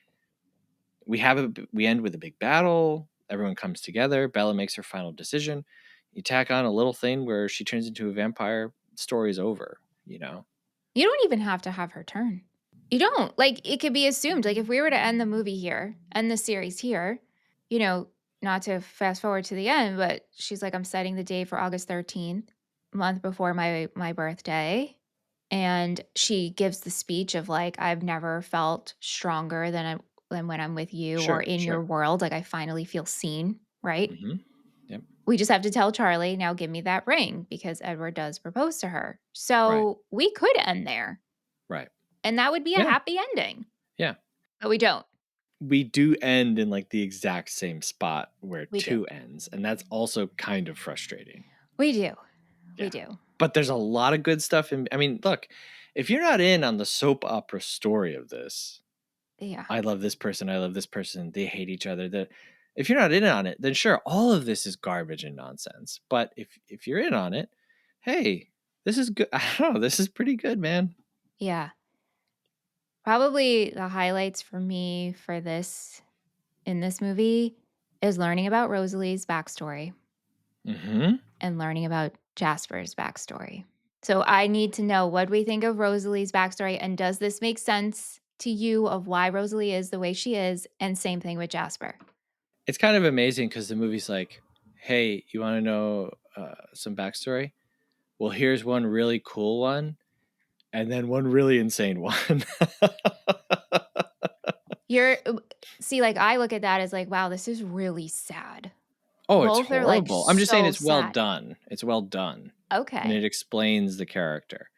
we end with a big battle. Everyone comes together. Bella makes her final decision. You tack on a little thing where she turns into a vampire. Story's over. You don't even have to have her turn. You don't. Like, it could be assumed. Like, if we were to end the movie here, end the series here, not to fast forward to the end, but she's like, I'm setting the day for August 13th, month before my birthday. And she gives the speech of like, I've never felt stronger than when I'm with you or in your world. Like, I finally feel seen, right? Mm-hmm. Yep. We just have to tell Charlie, now give me that ring, because Edward does propose to her. So we could end there. Right. And that would be a happy ending. Yeah. But we don't. We do end in like the exact same spot where We 2 do. ends. And that's also kind of frustrating. We do. Yeah. We do. But there's a lot of good stuff. I mean, look, if you're not in on the soap opera story of this, I love this person, I love this person, they hate each other. If you're not in on it, then sure, all of this is garbage and nonsense. But if you're in on it, hey, this is good. I don't know, this is pretty good, man. Yeah. Probably the highlights for me for this in this movie is learning about Rosalie's backstory and learning about Jasper's backstory. So I need to know, what do we think of Rosalie's backstory, and does this make sense to you of why Rosalie is the way she is? And same thing with Jasper. It's kind of amazing because the movie's like, hey, you want to know some backstory? Well, here's one really cool one, and then one really insane one. See, like, I look at that as like, wow, this is really sad. Oh, Both it's are like horrible. I'm just saying so it's well sad. done. It's well done. And Okay. it explains the character.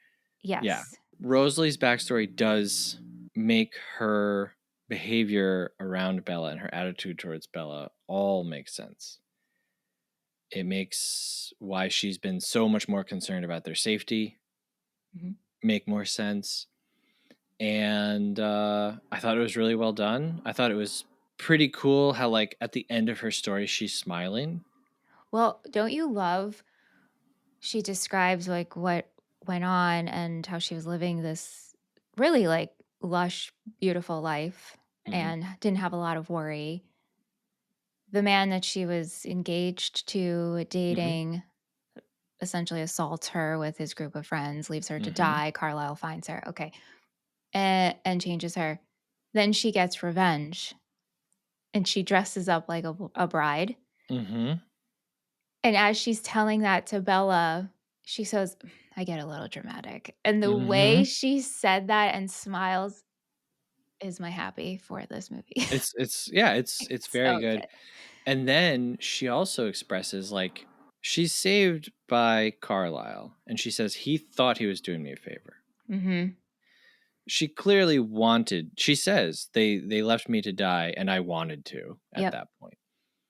Yes. Yeah. Rosalie's backstory does make her behavior around Bella and her attitude towards Bella all make sense. It makes why she's been so much more concerned about their safety make more sense. And I thought it was really well done. I thought it was pretty cool how, like, at the end of her story, she's smiling. Well, don't you love, she describes like what went on and how she was living this really like lush, beautiful life and didn't have a lot of worry. The man that she was engaged to dating essentially assaults her with his group of friends, leaves her to die. Carlisle finds her. Okay. And changes her. Then she gets revenge and she dresses up like a bride. And as she's telling that to Bella, she says, I get a little dramatic. And the way she said that and smiles is my happy for this movie. It's very so good. And then she also expresses, like, she's saved by Carlisle, and she says he thought he was doing me a favor. She clearly wanted. She says they left me to die, and I wanted to at that point.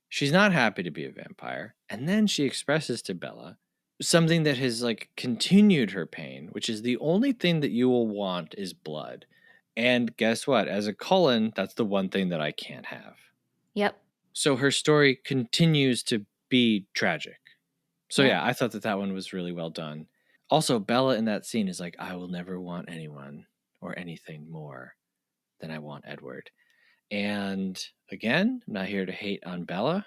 She's not happy to be a vampire, and then she expresses to Bella something that has like continued her pain, which is the only thing that you will want is blood. And guess what? As a Cullen, that's the one thing that I can't have. Yep. So her story continues to be tragic. So yeah, I thought that one was really well done. Also, Bella in that scene is like, I will never want anyone or anything more than I want Edward. And again, I'm not here to hate on Bella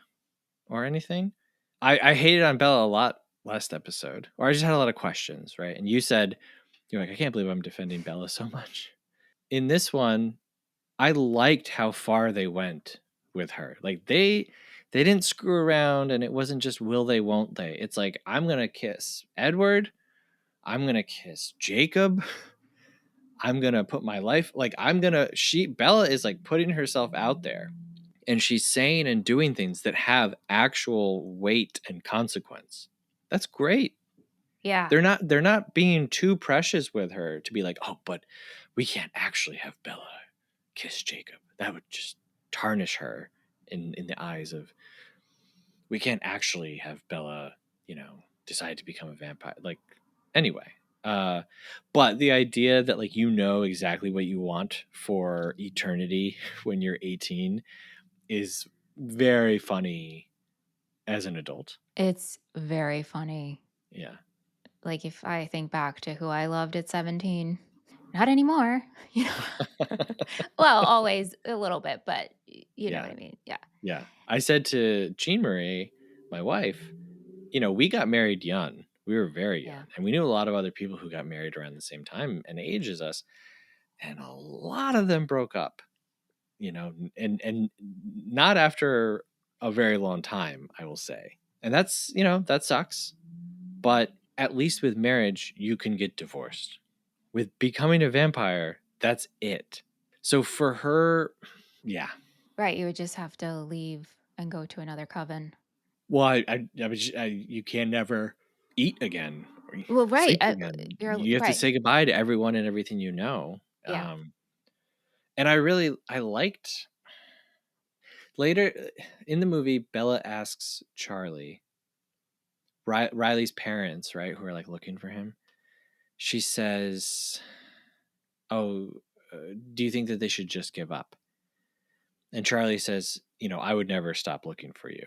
or anything. I hated on Bella a lot last episode, or I just had a lot of questions, right? And you said, you're like, I can't believe I'm defending Bella so much. In this one, I liked how far they went with her. Like they didn't screw around, and it wasn't just will they, won't they. It's like, I'm gonna kiss Edward, I'm gonna kiss Jacob, I'm gonna put my life, like Bella is like putting herself out there. and she's saying and doing things that have actual weight and consequence. That's great. Yeah. They're not being too precious with her to be like, oh, but we can't actually have Bella kiss Jacob. That would just tarnish her in the eyes of. We can't actually have Bella, decide to become a vampire. Like, anyway. But the idea that like exactly what you want for eternity when you're 18 is very funny as an adult. It's very funny. Yeah. Like if I think back to who I loved at 17, not anymore, you know. Well, always a little bit, but you know Yeah. what I mean. Yeah. Yeah. I said to Jean Marie, my wife, we got married young. We were very young. Yeah. And we knew a lot of other people who got married around the same time and age as us. And a lot of them broke up, and not after a very long time, I will say. And that's, that sucks. But at least with marriage, you can get divorced. With becoming a vampire, that's it. So for her, yeah. Right. You would just have to leave and go to another coven. Well, you can never eat again or Well, right. sleep again. You're You have to right. say goodbye to everyone and everything you know. Yeah. And I liked later in the movie, Bella asks Charlie, Riley's parents, right, who are like looking for him. She says, "Oh, do you think that they should just give up?" And Charlie says, "I would never stop looking for you."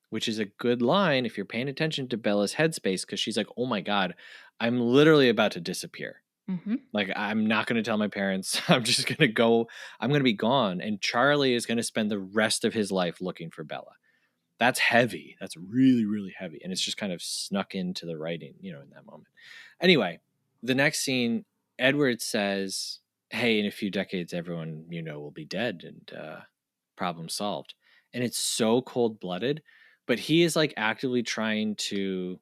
Which is a good line if you're paying attention to Bella's headspace, because she's like, oh my God, I'm literally about to disappear. Mm-hmm. Like, I'm not going to tell my parents. I'm just going to go. I'm going to be gone. And Charlie is going to spend the rest of his life looking for Bella. That's heavy. That's really, really heavy. And it's just kind of snuck into the writing, in that moment. Anyway, the next scene, Edward says, hey, in a few decades, everyone will be dead and problem solved. And it's so cold blooded, but he is like actively trying to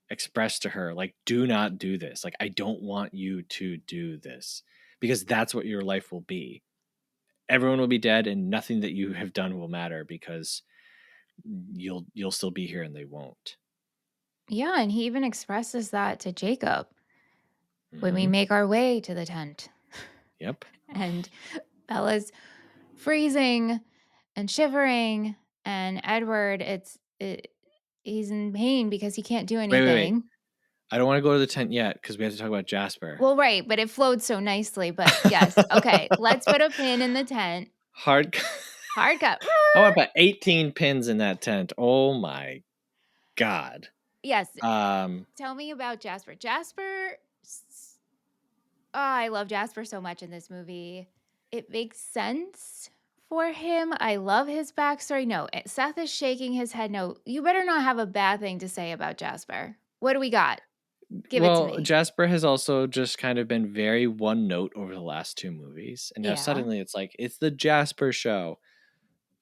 express to her, like, do not do this. Like, I don't want you to do this because that's what your life will be. Everyone will be dead and nothing that you have done will matter because you'll still be here and they won't. Yeah. And he even expresses that to Jacob when we Mm-hmm. make our way to the tent. Yep. And Bella's freezing and shivering. And Edward, he's in pain because he can't do Wait. anything. I don't want to go to the tent yet because we have to talk about Jasper. Well, right, but it flowed so nicely. But yes, okay, let's put a pin in the tent. Hard cut. I want to put 18 pins in that tent. Oh my God. Yes. Um, Tell me about Jasper. I love Jasper so much in this movie. It makes sense for him. I love his backstory. No, Seth is shaking his head. No, you better not have a bad thing to say about Jasper. What do we got? Give it to well, me. Jasper has also just kind of been very one note over the last two movies. And now Yeah. suddenly it's like, it's the Jasper show.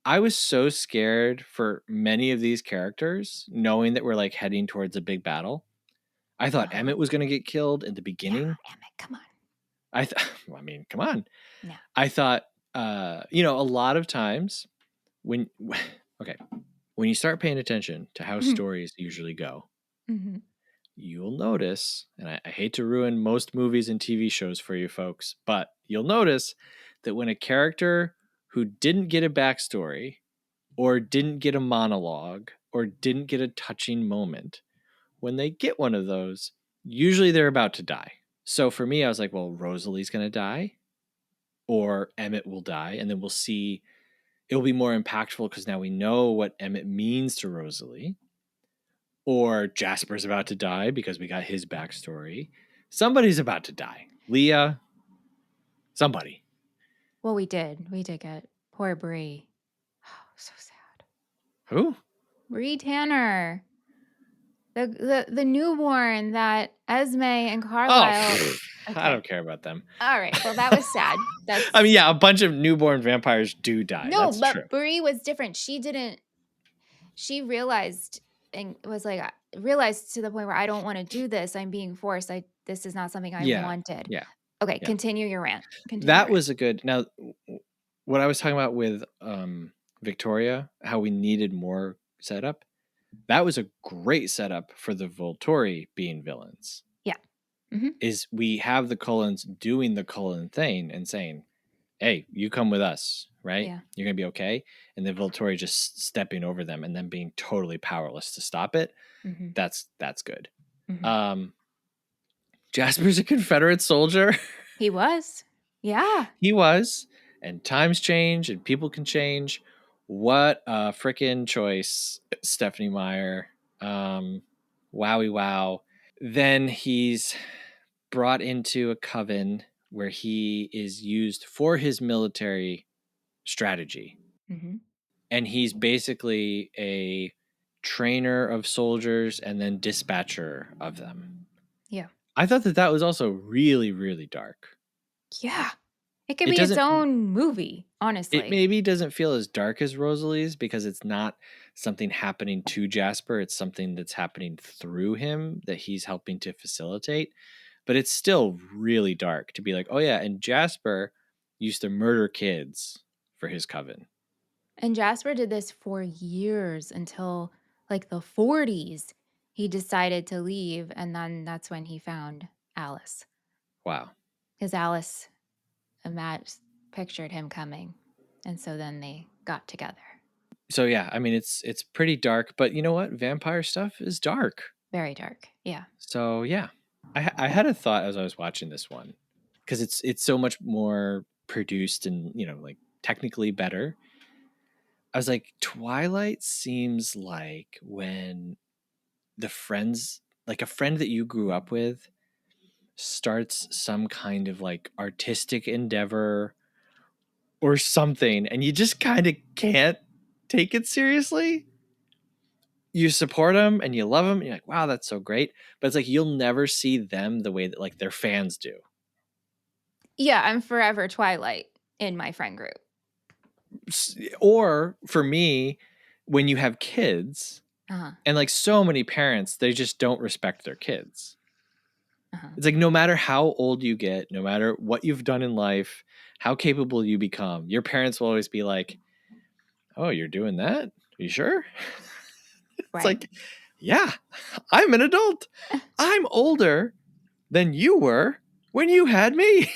I was so scared for many of these characters, knowing that we're like heading towards a big battle. I thought Uh-huh. Emmett was going to get killed in the Yeah, beginning. Emmett, come on. I mean, come on. No. I thought, a lot of times when, okay, when you start paying attention to how stories usually go, Mm-hmm. you'll notice, and I hate to ruin most movies and TV shows for you folks, but you'll notice that when a character who didn't get a backstory or didn't get a monologue or didn't get a touching moment, when they get one of those, usually they're about to die. So for me, I was like, well, Rosalie's going to die or Emmett will die. And then we'll see, it'll be more impactful because now we know what Emmett means to Rosalie. Or Jasper's about to die because we got his backstory. Somebody's about to die. Leah, somebody. Well, we did. We did get poor Bree. Oh, so sad. Who? Bree Tanner. The newborn that Esme and Oh, Carlisle. I Okay. don't care about them. All right. Well, that was sad. That's I mean, yeah, a bunch of newborn vampires do die. no, That's true. but Bree was different. She realized and was like realized to the point where I don't want to do this. I'm being forced. This is not something I Yeah. wanted. Yeah. Okay, Yeah. continue your rant. That was a good. Now, what I was talking about with Victoria, how we needed more setup. That was a great setup for the Volturi being villains. Yeah. Mm-hmm. Is we have the Cullens doing the Cullen thing and saying, hey, you come with us, right? Yeah. You're going to be okay. And then Volturi just stepping over them and then being totally powerless to stop it. Mm-hmm. That's good. Mm-hmm. Jasper's a Confederate soldier. He was. Yeah. He was. And times change and people can change. What a freaking choice, Stephanie Meyer. Wowie wow. Then he's brought into a coven where he is used for his military strategy. Mm-hmm. And he's basically a trainer of soldiers and then dispatcher of them. Yeah. I thought that was also really, really dark. Yeah. It could be its own movie, honestly. It maybe doesn't feel as dark as Rosalie's because it's not something happening to Jasper. It's something that's happening through him that he's helping to facilitate. But it's still really dark to be like, oh yeah, and Jasper used to murder kids for his coven. And Jasper did this for years until like the 40s. He decided to leave, and then that's when he found Alice. Wow. Because Alice pictured him coming. And so then they got together. So yeah, I mean it's pretty dark, but you know what? Vampire stuff is dark. Very dark. Yeah. So yeah, I had a thought as I was watching this one because it's so much more produced and like technically better. I was like, Twilight seems like when the friends, like a friend that you grew up with, starts some kind of like artistic endeavor or something, and you just kind of can't take it seriously. You support them and you love them. And you're like, wow, that's so great. But it's like you'll never see them the way that like their fans do. Yeah, I'm forever Twilight in my friend group. Or for me, when you have kids, and like so many parents, they just don't respect their kids. It's like no matter how old you get, no matter what you've done in life, how capable you become, your parents will always be like, oh, you're doing that? Are you sure? It's like, yeah, I'm an adult. I'm older than you were when you had me.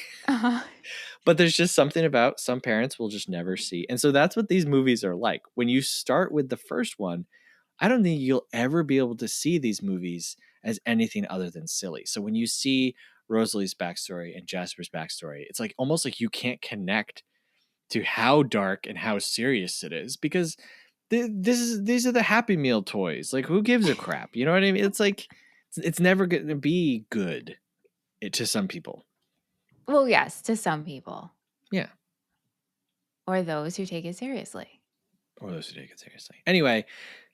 But there's just something about some parents will just never see. And so that's what these movies are like. When you start with the first one, I don't think you'll ever be able to see these movies as anything other than silly. So when you see Rosalie's backstory and Jasper's backstory, it's like almost like you can't connect to how dark and how serious it is because these are the Happy Meal toys. Like who gives a crap? You know what I mean? It's like it's never going to be good to some people. Well, yes, to some people. Yeah. Or those who take it seriously. Anyway,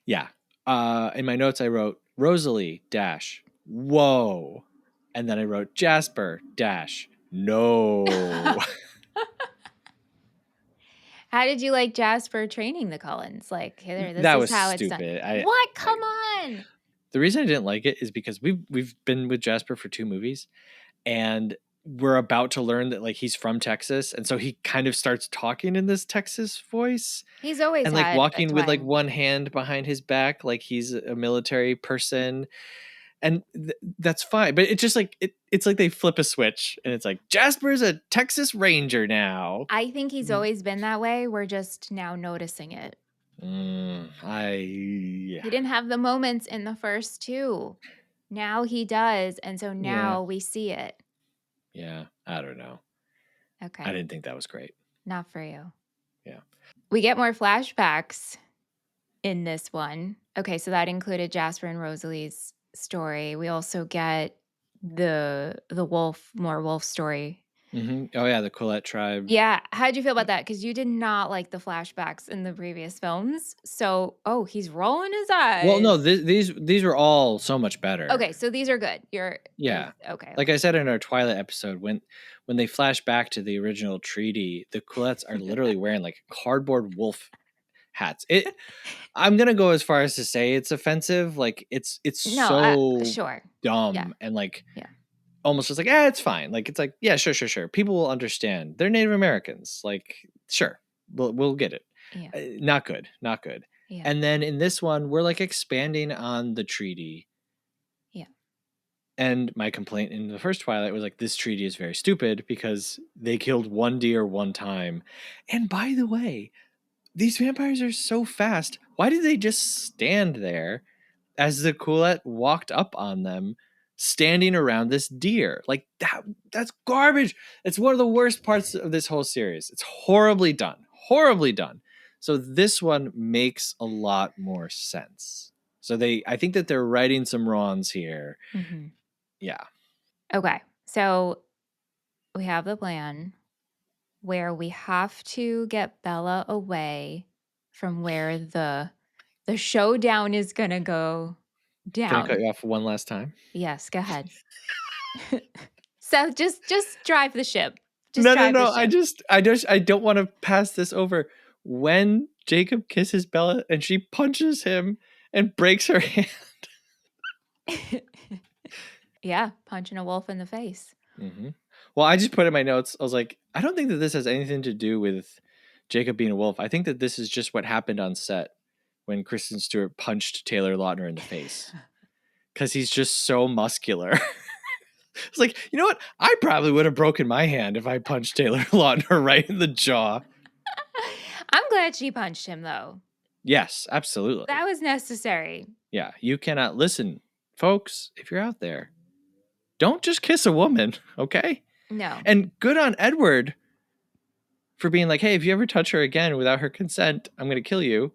yeah. In my notes, I wrote Rosalie whoa. And then I wrote Jasper no. How did you like Jasper training the Cullens? Like, this that is was how stupid. it's done. What? Come on. The reason I didn't like it is because we've been with Jasper for 2 movies, and we're about to learn that like he's from Texas, and so he kind of starts talking in this Texas voice. He's always and like walking with like one hand behind his back, like he's a military person, and that's fine. But it's just like it's like they flip a switch, and it's like Jasper's a Texas Ranger now. I think he's always been that way. We're just now noticing it. He didn't have the moments in the first 2. Now he does, and so now we see it. Yeah, I don't know. Okay. I didn't think that was great. Not for you. Yeah. We get more flashbacks in this one. Okay, so that included Jasper and Rosalie's story. We also get the more wolf story. Mm-hmm. Oh yeah, the Colette tribe. Yeah, how'd you feel about that? Because you did not like the flashbacks in the previous films. So, he's rolling his eyes. Well, no, these were all so much better. Okay, so these are good. Okay. Like I said in our Twilight episode, when they flash back to the original treaty, the Colettes are literally wearing like cardboard wolf hats. I'm gonna go as far as to say it's offensive. Like it's sure. dumb and like almost just like it's fine. Like it's like sure. People will understand. They're Native Americans. Like sure, we'll get it. Yeah. Not good. Yeah. And then in this one, we're like expanding on the treaty. Yeah. And my complaint in the first Twilight was like, this treaty is very stupid because they killed one deer one time. And by the way, these vampires are so fast. Why did they just stand there as the Coulette walked up on them, standing around this deer? Like that's garbage. It's one of the worst parts of this whole series. It's horribly done. So this one makes a lot more sense. So I think that they're righting some wrongs here. Mm-hmm. Yeah. Okay. So we have the plan where we have to get Bella away from where the showdown is going to go Can I cut down. you off one last time? Yes, go ahead. So just drive the ship. Just No. drive the ship. I don't want to pass this over. When Jacob kisses Bella and she punches him and breaks her hand. Yeah, punching a wolf in the face. Mm-hmm. Well, I just put in my notes. I was like, I don't think that this has anything to do with Jacob being a wolf. I think that this is just what happened on set when Kristen Stewart punched Taylor Lautner in the face. Because he's just so muscular. It's like, you know what? I probably would have broken my hand if I punched Taylor Lautner right in the jaw. I'm glad she punched him, though. Yes, absolutely. That was necessary. Yeah, you cannot listen, folks, if you're out there. Don't just kiss a woman, okay? No. And good on Edward for being like, hey, if you ever touch her again without her consent, I'm going to kill you.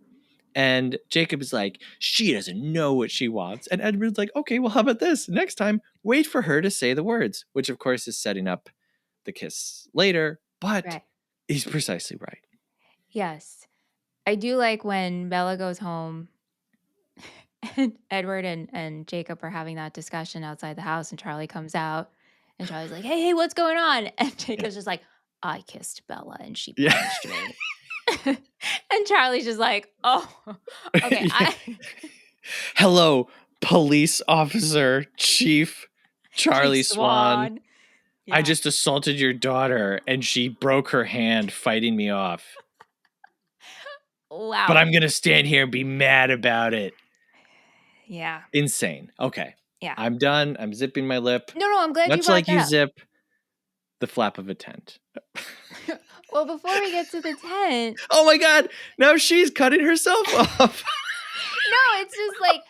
And Jacob is like, she doesn't know what she wants. And Edward's like, okay, well, how about this? Next time, wait for her to say the words, which of course is setting up the kiss later. But Right. he's precisely right. Yes. I do like when Bella goes home and Edward and Jacob are having that discussion outside the house, and Charlie comes out and Charlie's like, hey, what's going on? And Jacob's just like, I kissed Bella and she Yeah. punched me. And Charlie's just like, oh, okay. Yeah. Hello, police officer, Chief Charlie Chief Swan. Yeah. I just assaulted your daughter and she broke her hand fighting me off. Wow. But I'm going to stand here and be mad about it. Yeah. Insane. Okay. Yeah. I'm done. I'm zipping my lip. No, I'm glad Much you brought like that you up. zip the flap of a tent. Well, before we get to the tent. Oh my God. Now she's cutting herself off. No, it's just like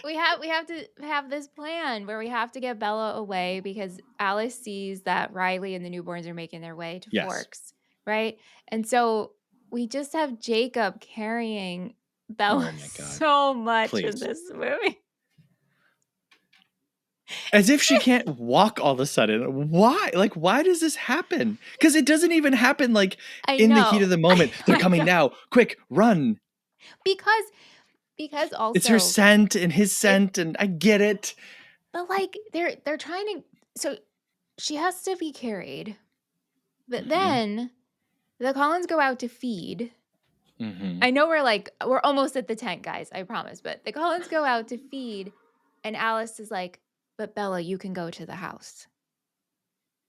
we have to have this plan where we have to get Bella away because Alice sees that Riley and the newborns are making their way to Forks, right? And so we just have Jacob carrying Bella so much in this movie. As if she can't walk all of a sudden. Why? Like, why does this happen? Because it doesn't even happen like in the heat of the moment. They're coming now. Quick, run. Because also it's her scent and his scent, and I get it. But like they're trying to, so she has to be carried. But then the Collins go out to feed. I know we're almost at the tent, guys, I promise. But the Collins go out to feed, and Alice is like, but Bella, you can go to the house.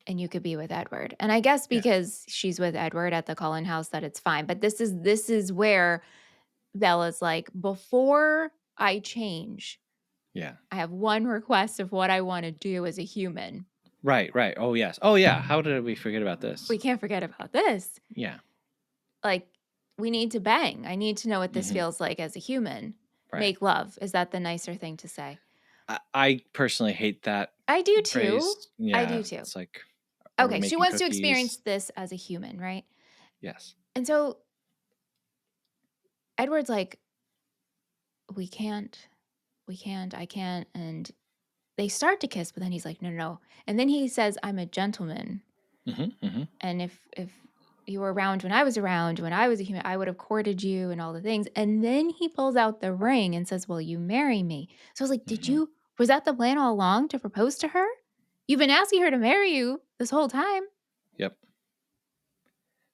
And you could be with Edward. And I guess because she's with Edward at the Collin house that it's fine. But this is where Bella's like, before I change, I have one request of what I want to do as a human. Right. Oh, yes. Oh, yeah. How did we forget about this? We can't forget about this. Yeah. Like, we need to bang. I need to know what this feels like as a human. Right. Make love. Is that the nicer thing to say? I personally hate that. I do too. Phrase. Yeah, I do too. It's like, okay, she wants to experience this as a human, right? Yes. And so Edward's like, I can't. And they start to kiss, but then he's like, no. And then he says, I'm a gentleman. And if you were around when I was a human, I would have courted you and all the things. And then he pulls out the ring and says, will you marry me? So I was like, was that the plan all along to propose to her? You've been asking her to marry you this whole time. Yep.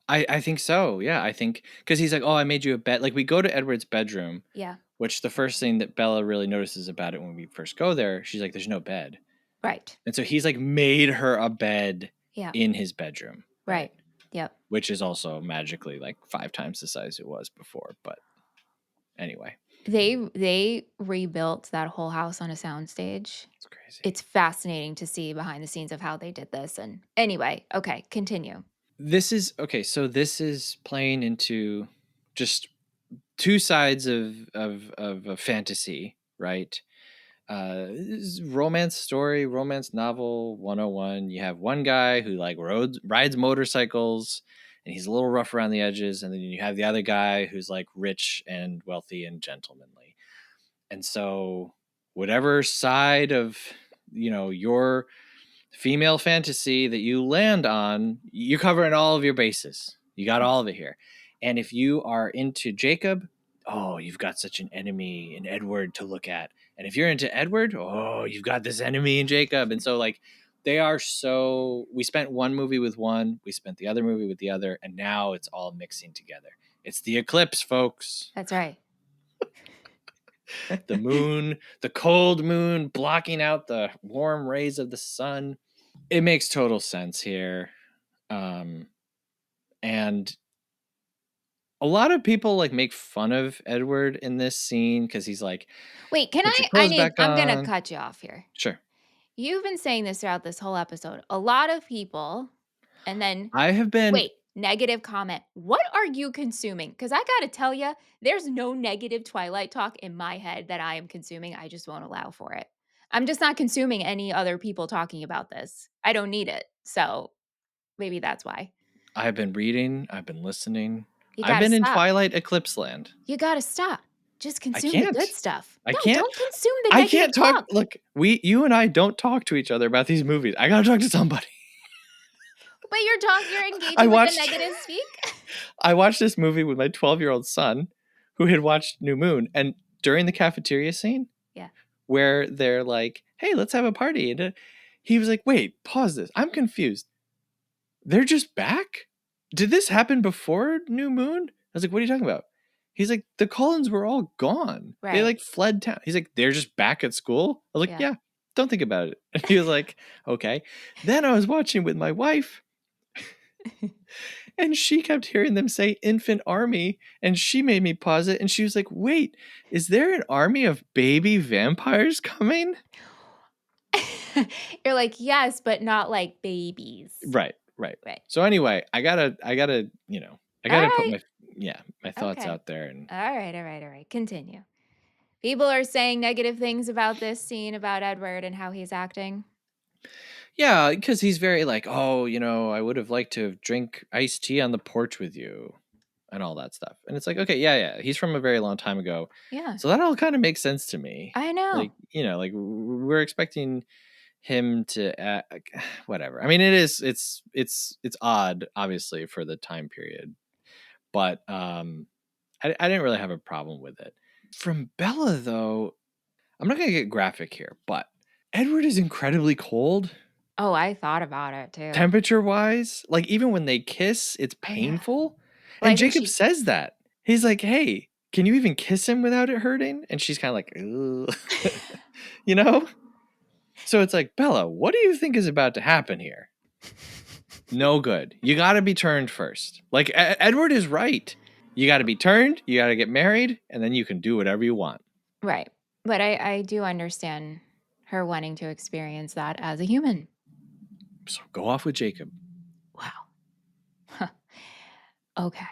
I think so. Yeah, I think because he's like, oh, I made you a bed. Like we go to Edward's bedroom. Yeah. Which the first thing that Bella really notices about it when we first go there, she's like, there's no bed. Right. And so he's like made her a bed in his bedroom. Right. Yep. which is also magically like 5 times the size it was before. But anyway, They rebuilt that whole house on a soundstage. it's crazy. It's fascinating to see behind the scenes of how they did this. And anyway, okay, continue. This is okay. So this is playing into just two sides of a fantasy, right? This is romance story, romance novel 101. You have one guy who like rides motorcycles and he's a little rough around the edges, and then you have the other guy who's like rich and wealthy and gentlemanly. And so whatever side of your female fantasy that you land on, you're covering all of your bases. You got all of it here. And if you are into Jacob, oh, you've got such an enemy in Edward to look at. And if you're into Edward, oh, you've got this enemy in Jacob. And so like they are so we spent one movie with one, we spent the other movie with the other, and now it's all mixing together. It's the eclipse, folks. That's right. The moon, the cold moon blocking out the warm rays of the sun. It makes total sense here. And a lot of people like make fun of Edward in this scene because he's like, Wait, can put your I clothes need, back I'm going to on. cut you off here. Sure. You've been saying this throughout this whole episode. A lot of people, and then I have been, wait, negative comment. What are you consuming? Because I got to tell you, there's no negative Twilight talk in my head that I am consuming. I just won't allow for it. I'm just not consuming any other people talking about this. I don't need it. So maybe that's why. I've been reading, I've been listening. You I've got to been in stop. Twilight Eclipse land. You got to stop. Just I consume the can't. good stuff. I No, can't. don't consume the I negative can't talk. talk. Look, you and I don't talk to each other about these movies. I gotta talk to somebody. But you're engaging I with watched- the negative speak. I watched this movie with my 12-year-old son who had watched New Moon, and during the cafeteria scene, Yeah. where they're like, hey, let's have a party. And he was like, wait, pause this. I'm confused. They're just back? Did this happen before New Moon? I was like, what are you talking about? He's like, the Cullens were all gone. Right. They like fled town. He's like, they're just back at school? I was like, yeah, don't think about it. And he was like, okay. Then I was watching with my wife. And she kept hearing them say infant army, and she made me pause it, and she was like, wait, is there an army of baby vampires coming? You're like, yes, but not like babies. Right. So anyway, I gotta put my thoughts out there. And All right. Continue. People are saying negative things about this scene about Edward and how he's acting. yeah, because he's very like, oh, I would have liked to drink iced tea on the porch with you and all that stuff. And it's like, okay, yeah. He's from a very long time ago. Yeah. So that all kind of makes sense to me. I know. Like, like we're expecting him to whatever. I mean, it's odd, obviously, for the time period. But I didn't really have a problem with it. From Bella, though, I'm not going to get graphic here, but Edward is incredibly cold. Oh, I thought about it too. Temperature-wise, like even when they kiss, it's painful. Well, and Jacob says that. He's like, hey, can you even kiss him without it hurting? And she's kind of like, ugh. So it's like, Bella, what do you think is about to happen here? No good. You got to be turned first. Like Edward is right. You got to be turned, you got to get married, and then you can do whatever you want. Right. But I do understand her wanting to experience that as a human. So go off with Jacob. Wow. Okay.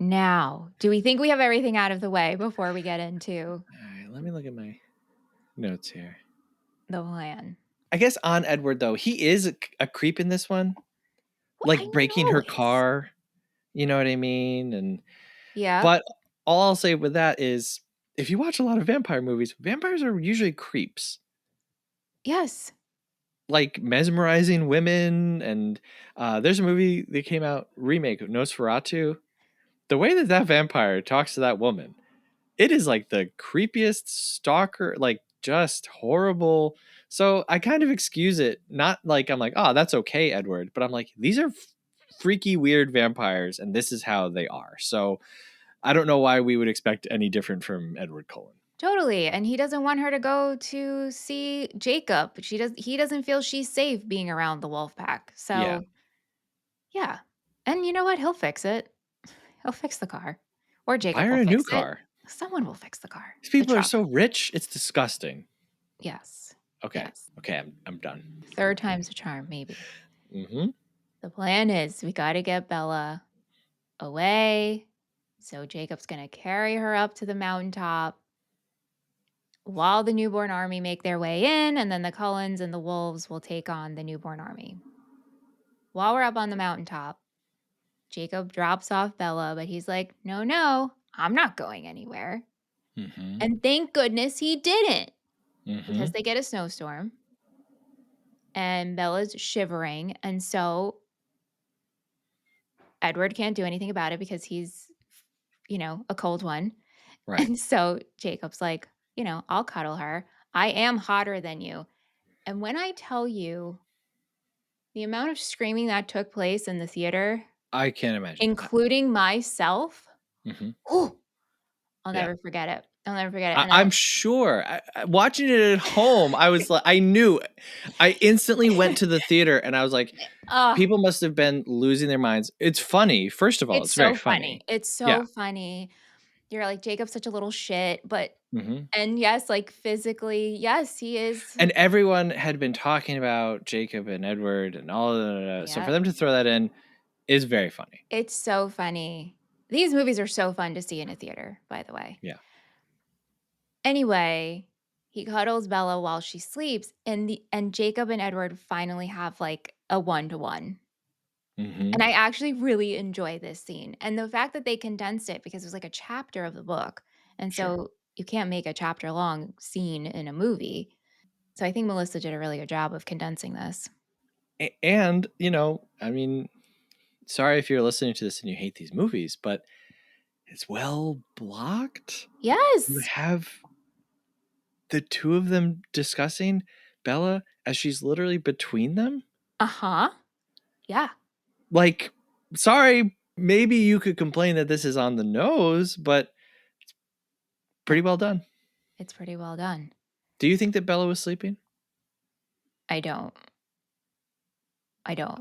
Now, do we think we have everything out of the way before we get into All right, let me look at my notes here. the plan? I guess on Edward, though, he is a creep in this one. Well, like breaking her car. You know what I mean? And yeah. But all I'll say with that is if you watch a lot of vampire movies, vampires are usually creeps. Yes. Like mesmerizing women. And there's a movie that came out, remake of Nosferatu. The way that vampire talks to that woman, it is like the creepiest stalker, like just horrible. So I kind of excuse it. Not like I'm like, oh, that's okay, Edward. But I'm like, these are freaky, weird vampires, and this is how they are. So I don't know why we would expect any different from Edward Cullen. Totally. And he doesn't want her to go to see Jacob. He doesn't feel she's safe being around the wolf pack. So yeah. And you know what? He'll fix it. He'll fix the car. Or Buy Jacob her will a new fix it. car. Someone will fix the car. These The people are truck. so rich. It's disgusting. Yes. Okay. Yes. Okay. I'm done. Third time's a charm, maybe. Mm-hmm. The plan is we got to get Bella away. So Jacob's going to carry her up to the mountaintop while the newborn army make their way in, and then the Cullens and the wolves will take on the newborn army. While we're up on the mountaintop, Jacob drops off Bella, but he's like, no, I'm not going anywhere. Mm-hmm. And thank goodness he didn't, Mm-hmm. because they get a snowstorm and Bella's shivering. And so Edward can't do anything about it because he's, a cold one. Right. And so Jacob's like, I'll cuddle her. I am hotter than you. And when I tell you the amount of screaming that took place in the theater, I can't imagine. including myself, Mm-hmm. whew, I'll Yeah. never forget it. I'll never forget it. And I'm sure. Watching it at home, I was like, I knew. I instantly went to the theater and I was like, oh, people must have been losing their minds. It's funny. First of all, it's it's very so funny. funny. It's Yeah. so funny. You're like, Jacob's such a little shit, but Mm-hmm. and yes, like physically, yes, he is. And everyone had been talking about Jacob and Edward and all of that. So Yeah. for them to throw that in is very funny. It's so funny. These movies are so fun to see in a theater, by the way. Yeah. Anyway, he cuddles Bella while she sleeps, and Jacob and Edward finally have like a one-to-one. Mm-hmm. And I actually really enjoy this scene. And the fact that they condensed it because it was like a chapter of the book. And Sure. so you can't make a chapter long scene in a movie. So I think Melissa did a really good job of condensing this. And, I mean, sorry if you're listening to this and you hate these movies, but it's well blocked. You Yes. have the two of them discussing Bella as she's literally between them. Uh-huh. Yeah. Like, sorry, maybe you could complain that this is on the nose, but it's pretty well done. It's pretty well done. Do you think that Bella was sleeping? I don't.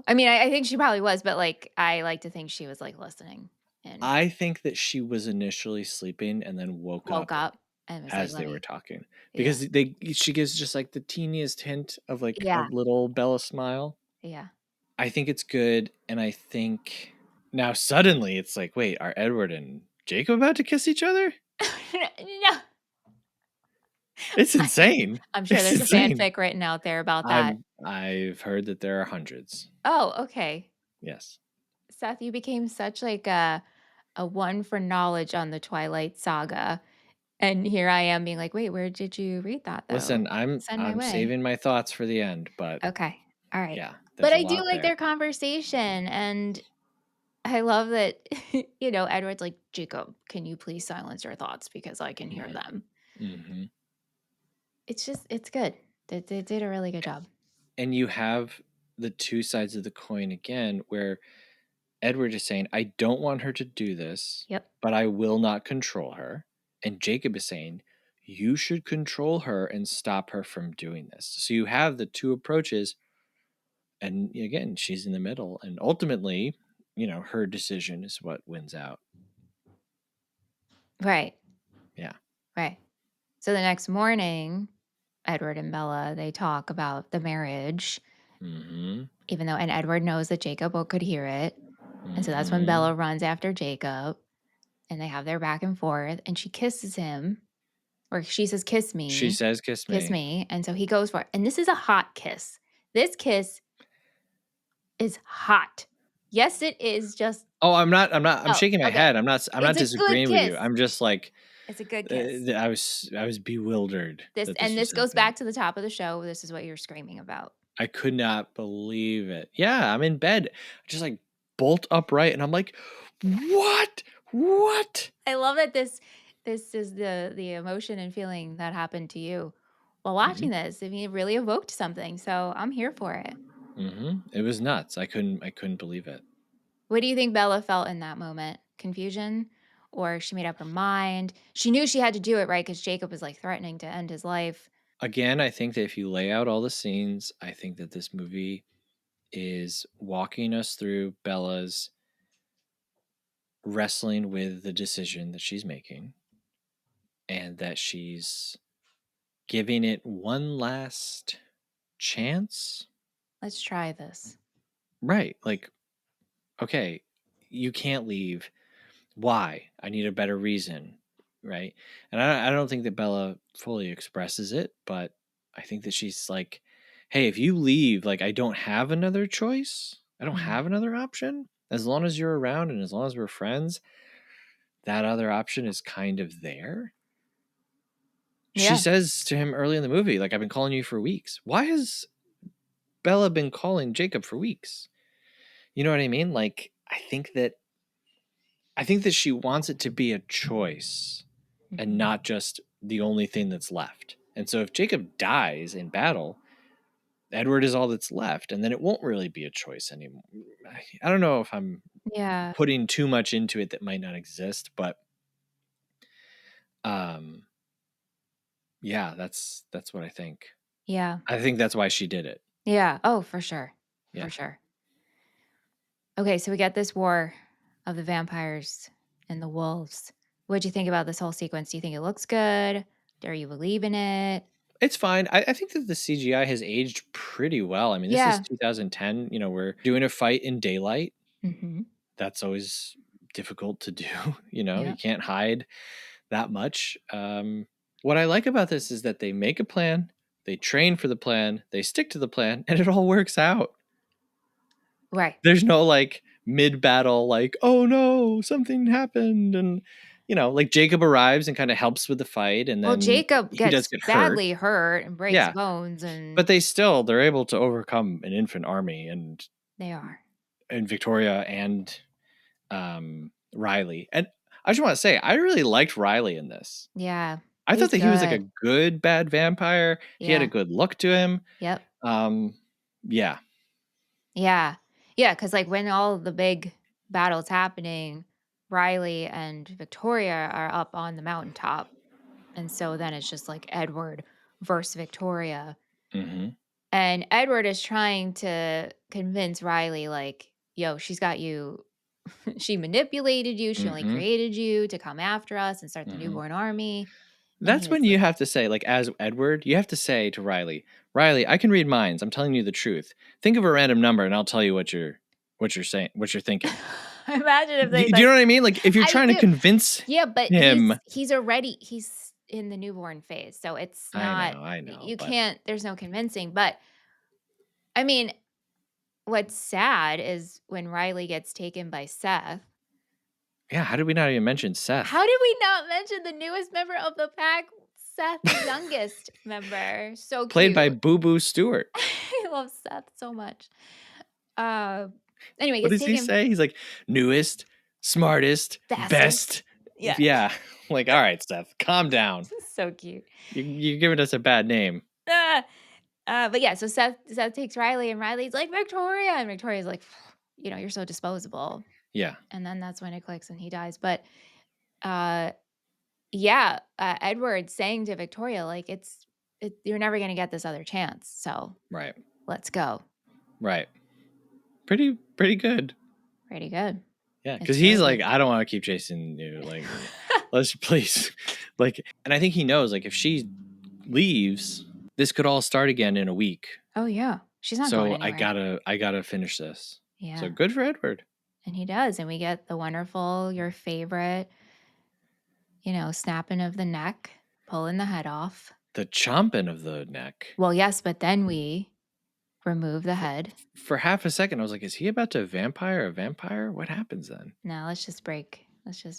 I mean, I think she probably was, but like I like to think she was like listening and I think that she was initially sleeping and then woke woke up up and was like, as let they were me. talking Yeah. because she gives just like the teeniest hint of like a Yeah. little Bella smile. Yeah. I think it's good, and I think now suddenly it's like, wait, are Edward and Jacob about to kiss each other? No. It's insane. I'm sure It's there's a insane. fanfic written out there about that. I've heard that there are hundreds. Oh, okay. Yes. Seth, you became such like a one for knowledge on the Twilight Saga. And here I am being like, wait, where did you read that though? Listen, I'm Send my I'm way. saving my thoughts for the end, but Okay. All right. yeah, But there's a I do lot like there. their conversation. And I love that, Edward's like, Jacob, can you please silence your thoughts because I can hear them? Mm-hmm. It's good. They did a really good job. And you have the two sides of the coin again, where Edward is saying, I don't want her to do this, Yep. but I will not control her. And Jacob is saying, you should control her and stop her from doing this. So you have the two approaches. And again, she's in the middle. And ultimately, her decision is what wins out. Right. Yeah. Right. So the next morning, Edward and Bella, they talk about the marriage, Mm-hmm. and Edward knows that Jacob could hear it. And so that's when Mm-hmm. Bella runs after Jacob and they have their back and forth and she kisses him, or she says, kiss She me, says, kiss kiss me. me. And so he goes for it. And this is a hot kiss. This kiss is hot. Yes, it is just. Oh, I'm Oh, shaking my okay. head. I'm not It's a good disagreeing with you. kiss. I'm just like, It's a good kiss. I was bewildered that this was This goes happening. back to the top of the show. This is what you're screaming about. I could not believe it. Yeah, I'm in bed, just like bolt upright, and I'm like, what? What? I love that this is the emotion and feeling that happened to you while watching this. I mean, it really evoked something. So I'm here for it. Mm-hmm. It was nuts. I couldn't believe it. What do you think Bella felt in that moment? Confusion? Or she made up her mind? She knew she had to do it, right? Because Jacob was like threatening to end his life. Again, I think that if you lay out all the scenes, I think that this movie is walking us through Bella's wrestling with the decision that she's making, and that she's giving it one last chance. Let's try this. Right. Like, okay, you can't leave. Why? I need a better reason. Right. And I don't think that Bella fully expresses it, but I think that she's like, hey, if you leave, like, I don't have another choice. I don't have another option. As long as you're around and as long as we're friends, that other option is kind of there. She Yeah. says to him early in the movie, like, I've been calling you for weeks. Why has Bella been calling Jacob for weeks? You know what I mean? Like, I think that she wants it to be a choice and not just the only thing that's left. And so if Jacob dies in battle, Edward is all that's left, and then it won't really be a choice anymore. I don't know if I'm putting too much into it that might not exist, but yeah, that's what I think. Yeah. I think that's why she did it. Yeah. Oh, for sure. Yeah. For sure. Okay, so we got this war of the vampires and the wolves. What'd you think about this whole sequence? Do you think it looks good? Are you believing it? It's fine. I think that the CGI has aged pretty well. I mean, this is 2010. You know, we're doing a fight in daylight. Mm-hmm. That's always difficult to do. You know, Yep. you can't hide that much. What I like about this is that they make a plan, they train for the plan, they stick to the plan, and it all works out. Right. There's no like mid-battle, like, oh no, something happened. And, you know, like Jacob arrives and kind of helps with the fight. And then Jacob he does gets get hurt. badly hurt and breaks Yeah. bones. And But they're able to overcome an infant army, and they are. And Victoria and Riley. And I just want to say, I really liked Riley in this. Yeah. I thought that he was like a good bad vampire. Yeah. He had a good look to him. Yep. Yeah. Yeah. Yeah, because like when all the big battles happening, Riley and Victoria are up on the mountaintop. And so then it's just like Edward versus Victoria. Mm-hmm. And Edward is trying to convince Riley, like, yo, she's got you. She manipulated you. She only created you to come after us and start the newborn army. That's when you have to say, like, as Edward, you have to say to Riley, I can read minds. I'm telling you the truth. Think of a random number and I'll tell you what you're saying, what you're thinking. Imagine if they do you know what I mean? Like, if you're trying to convince him. He's in the newborn phase. So it's not, I know. You can't, there's no convincing. But I mean, what's sad is when Riley gets taken by Seth. Yeah, how did we not even mention Seth? How did we not mention the newest member of the pack, Seth, the youngest member? So cute. Played by Boo Boo Stewart. I love Seth so much. Anyway, what does he say? He's like, newest, smartest, best. Yeah. Yeah. Like, all right, Seth, calm down. So cute. You're giving us a bad name. But yeah, so Seth takes Riley, and Riley's like, Victoria. And Victoria's like, you're so disposable. Yeah. And then that's when it clicks and he dies. But Edward saying to Victoria, like, you're never going to get this other chance. So right. Let's go. Right. Pretty good. Pretty good. Yeah, because he's really like, I don't want to keep chasing you. Like, let's please. Like, and I think he knows, like, if she leaves, this could all start again in a week. Oh yeah, she's not going So anywhere. I gotta finish this. Yeah. So good for Edward. And he does, and we get the wonderful, your favorite, snapping of the neck, pulling the head off. The chomping of the neck. Well, yes, but then we remove the head. For half a second, I was like, is he about to vampire a vampire? What happens then? No, let's just break.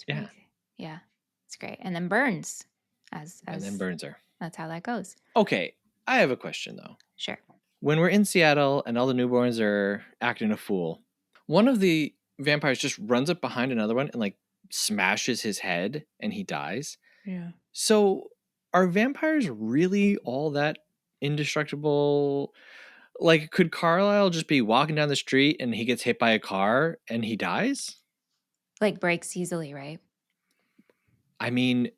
Yeah. It's great. And then burns. And then burns her. That's how that goes. Okay. I have a question, though. Sure. When we're in Seattle and all the newborns are acting a fool, one of the vampires just runs up behind another one and, like, smashes his head and he dies. Yeah. So are vampires really all that indestructible? Like, could Carlisle just be walking down the street and he gets hit by a car and he dies? Like, breaks easily, right? I mean,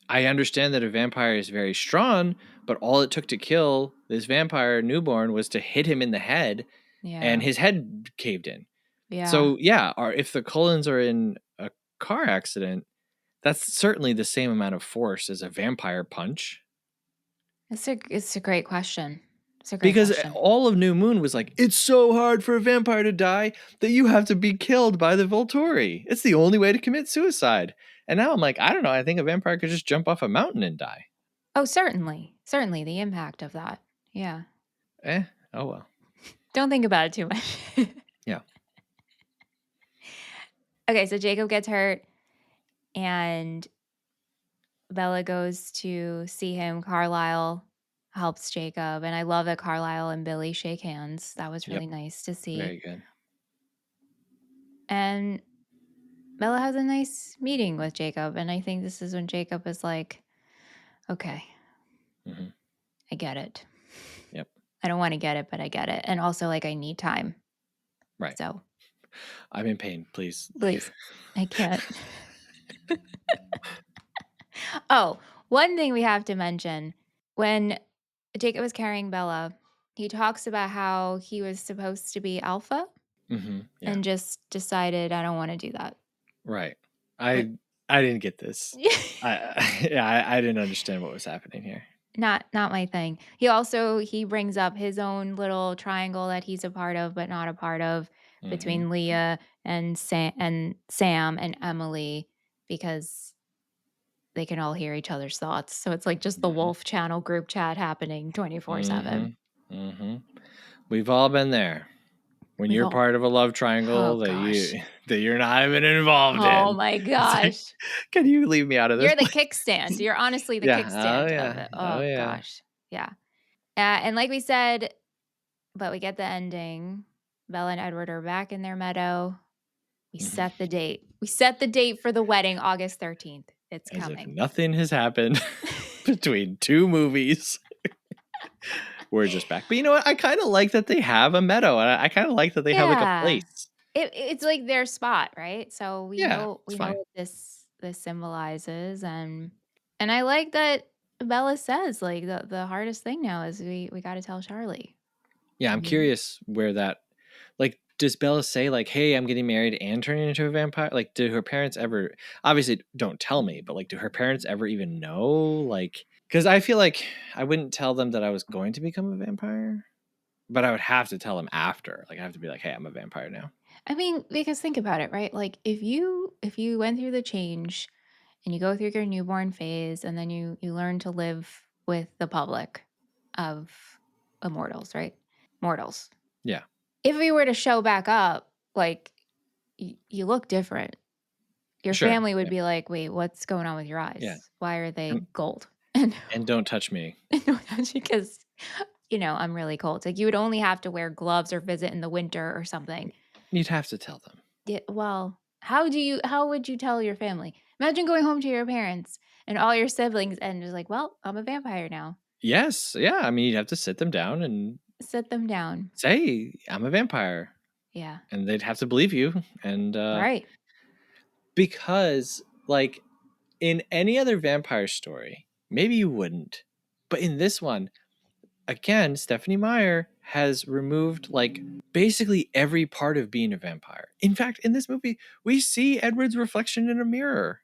I understand that a vampire is very strong, but all it took to kill this vampire newborn was to hit him in the head, and his head caved in. Yeah. So, yeah, if the Cullens are in a car accident, that's certainly the same amount of force as a vampire punch. It's a great question. It's a great Because question. all of New Moon was like, it's so hard for a vampire to die that you have to be killed by the Volturi. It's the only way to commit suicide. And now I'm like, I don't know. I think a vampire could just jump off a mountain and die. Oh, certainly. Certainly the impact of that. Yeah. Oh well. Don't think about it too much. Yeah. Okay, so Jacob gets hurt and Bella goes to see him. Carlisle helps Jacob. And I love that Carlisle and Billy shake hands. That was really Yep. nice to see. Very good. And Bella has a nice meeting with Jacob. And I think this is when Jacob is like, okay, I get it. Yep. I don't want to get it, but I get it. And also, like, I need time. Right. So I'm in pain, please. please, I can't. Oh, one thing we have to mention. When Jacob was carrying Bella, he talks about how he was supposed to be alpha Yeah. and just decided, I don't want to do that. Right. I didn't get this. I didn't understand what was happening here. Not my thing. He brings up his own little triangle that he's a part of but not a part of between Leah and Sam and Emily, because they can all hear each other's thoughts. So it's like just the Wolf Channel group chat happening 24/7. We've all been there. When you're part of a love triangle that you're not even involved in. Oh my gosh. Like, can you leave me out of this? You're the kickstand. You're honestly the kickstand of it. Oh yeah. gosh. Yeah. And like we said, but we get the ending. Bella and Edward are back in their meadow. We set the date. We set the date for the wedding, August 13th. It's As coming. if nothing has happened between two movies. We're just back. But you know what? I kind of like that they have a meadow. And I kind of like that they have like a place. It's like their spot, right? So we know fine. what this symbolizes. And I like that Bella says, like, the hardest thing now is we got to tell Charlie. Yeah, I'm curious where that, like, does Bella say, like, hey, I'm getting married and turning into a vampire? Like, do her parents ever, obviously don't tell me, but like, do her parents ever even know? Like, because I feel like I wouldn't tell them that I was going to become a vampire, but I would have to tell them after. Like, I have to be like, hey, I'm a vampire now. I mean, because think about it, right? Like, if you went through the change and you go through your newborn phase and then you learn to live with the public of immortals, right? Mortals. Yeah. If we were to show back up, like, you look different. Your family would be like, wait, what's going on with your eyes? Yeah. Why are they gold? And don't touch me. Because, I'm really cold. Like, you would only have to wear gloves or visit in the winter or something. You'd have to tell them. Yeah, well, how would you tell your family? Imagine going home to your parents and all your siblings and just like, well, I'm a vampire now. Yes. Yeah. I mean, you'd have to sit them down and sit them down. Say, I'm a vampire. Yeah. And they'd have to believe you. And right. Because, like, in any other vampire story, maybe you wouldn't. But in this one, again, Stephenie Meyer has removed, like, basically every part of being a vampire. In fact, in this movie, we see Edward's reflection in a mirror.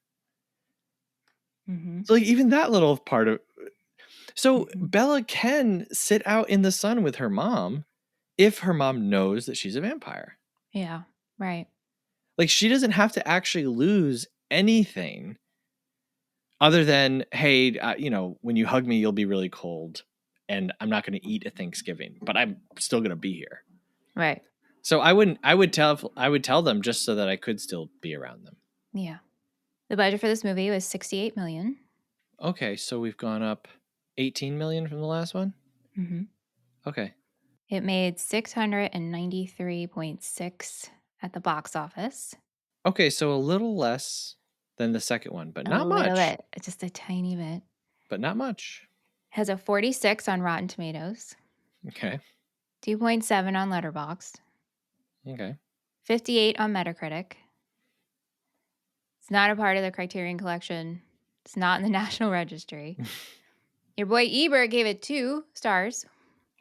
So, like, even that little part of... So, Bella can sit out in the sun with her mom if her mom knows that she's a vampire. Yeah, right. Like, she doesn't have to actually lose anything other than, hey, when you hug me, you'll be really cold. And I'm not going to eat at Thanksgiving, but I'm still going to be here. Right. So I would tell them just so that I could still be around them. Yeah. The budget for this movie was $68 million. Okay, so we've gone up 18 million from the last one? Mm-hmm. Okay. It made 693.6 at the box office. Okay, so a little less than the second one, but not much. A little bit. Just a tiny bit. But not much. Has a 46 on Rotten Tomatoes. Okay. 2.7 on Letterboxd. Okay. 58 on Metacritic. It's not a part of the Criterion Collection. It's not in the National Registry. Your boy Ebert gave it 2 stars.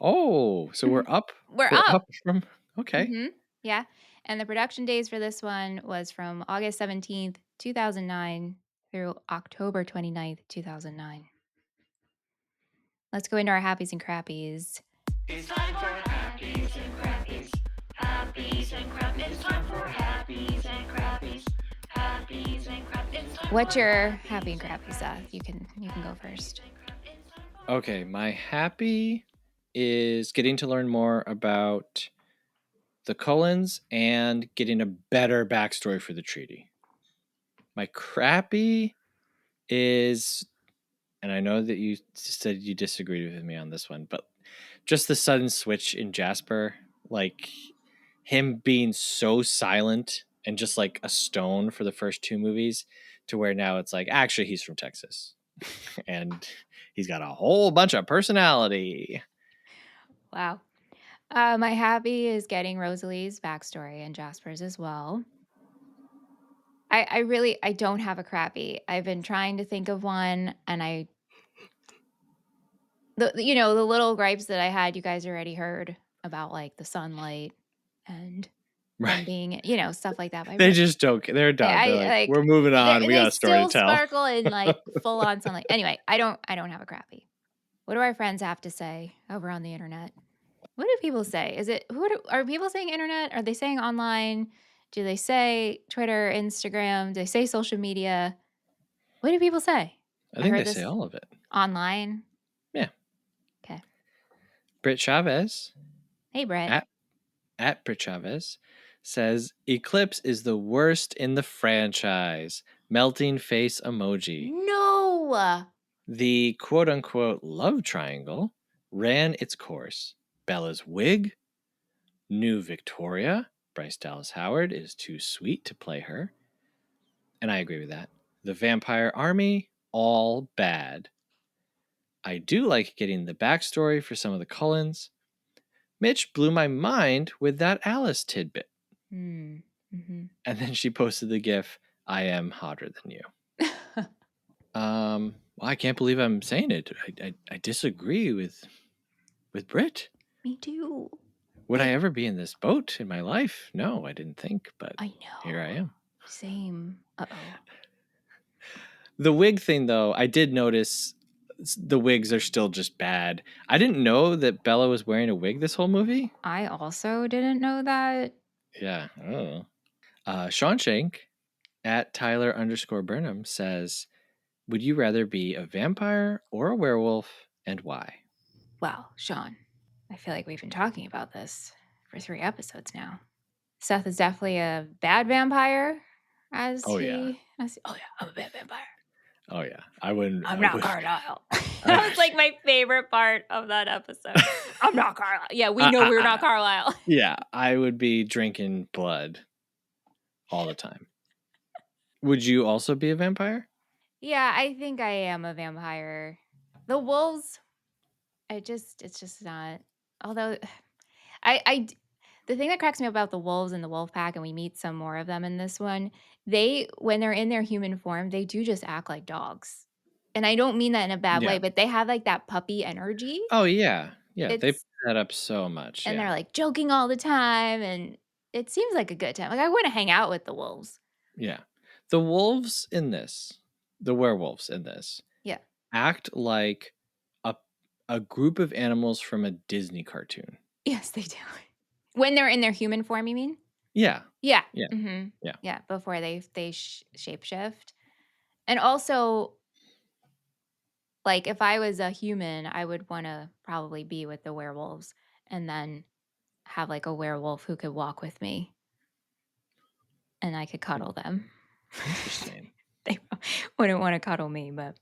Oh, so we're up. We're up from... Okay. Mm-hmm. Yeah. And the production days for this one was from August 17th, 2009 through October 29th, 2009. Let's go into our happies and crappies. It's time for happies and crappies. Happies and crappies. It's time for happies and crappies. Happies and crappies. What's your happy and crappy, Seth? You can go first. Okay, my happy is getting to learn more about the Cullens and getting a better backstory for the treaty. My crappy is, and I know that you said you disagreed with me on this one, but just the sudden switch in Jasper, like him being so silent and just like a stone for the first two movies to where now it's like, actually, he's from Texas and he's got a whole bunch of personality. Wow. My happy is getting Rosalie's backstory and Jasper's as well. I don't have a crappy. I've been trying to think of one, and the little gripes that I had, you guys already heard about, like the sunlight and them Right. being, stuff like that. But They just don't. They're done. They're like, like we're moving on. We they got a story to still tell. sparkle in like full on sunlight. Anyway, I don't have a crappy. What do our friends have to say over on the internet? What do people say? Are people saying internet? Are they saying online? Do they say Twitter, Instagram? Do they say social media? What do people say? I think heard they say this all of it. online. Yeah. Okay. Britt Chavez Hey, Brett. at Britt Chavez says Eclipse is the worst in the franchise. Melting face emoji. No. The quote unquote love triangle ran its course. Bella's wig, new Victoria, Bryce Dallas Howard, is too sweet to play her. And I agree with that. The vampire army, all bad. I do like getting the backstory for some of the Cullens. Mitch blew my mind with that Alice tidbit. Mm-hmm. And then she posted the gif, I am hotter than you. Well, I can't believe I'm saying it. I disagree with Britt. Me too. Would I ever be in this boat in my life? No, I didn't think, but I know. here I am. Same. Uh-oh. The wig thing, though, I did notice the wigs are still just bad. I didn't know that Bella was wearing a wig this whole movie. I also didn't know that. Yeah. Oh. Sean Shank at Tyler_Burnham says, would you rather be a vampire or a werewolf, and why? Well, Sean, I feel like we've been talking about this for 3 episodes now. Seth is definitely a bad vampire, I'm a bad vampire. Oh yeah, I wouldn't. I'm not Carlisle. That was like my favorite part of that episode. I'm not Carlisle. Yeah, we know we're not Carlisle. Yeah, I would be drinking blood all the time. Would you also be a vampire? Yeah, I think I am a vampire. The wolves, it's just not. Although, the thing that cracks me up about the wolves and the wolf pack, and we meet some more of them in this one, when they're in their human form, they do just act like dogs. And I don't mean that in a bad way, but they have like that puppy energy. Oh yeah, yeah. They put It's that up so much, and they're like joking all the time, and it seems like a good time. Like I want to hang out with the wolves. Yeah, the wolves in this, the werewolves in this, Yeah, act like a group of animals from a Disney cartoon. Yes, they do. When they're in their human form, you mean? Yeah. Yeah. Yeah. Mm-hmm. Yeah. Yeah. Before they shapeshift, and also, like if I was a human, I would want to probably be with the werewolves, and then have like a werewolf who could walk with me, and I could cuddle them. Interesting. They wouldn't want to cuddle me, but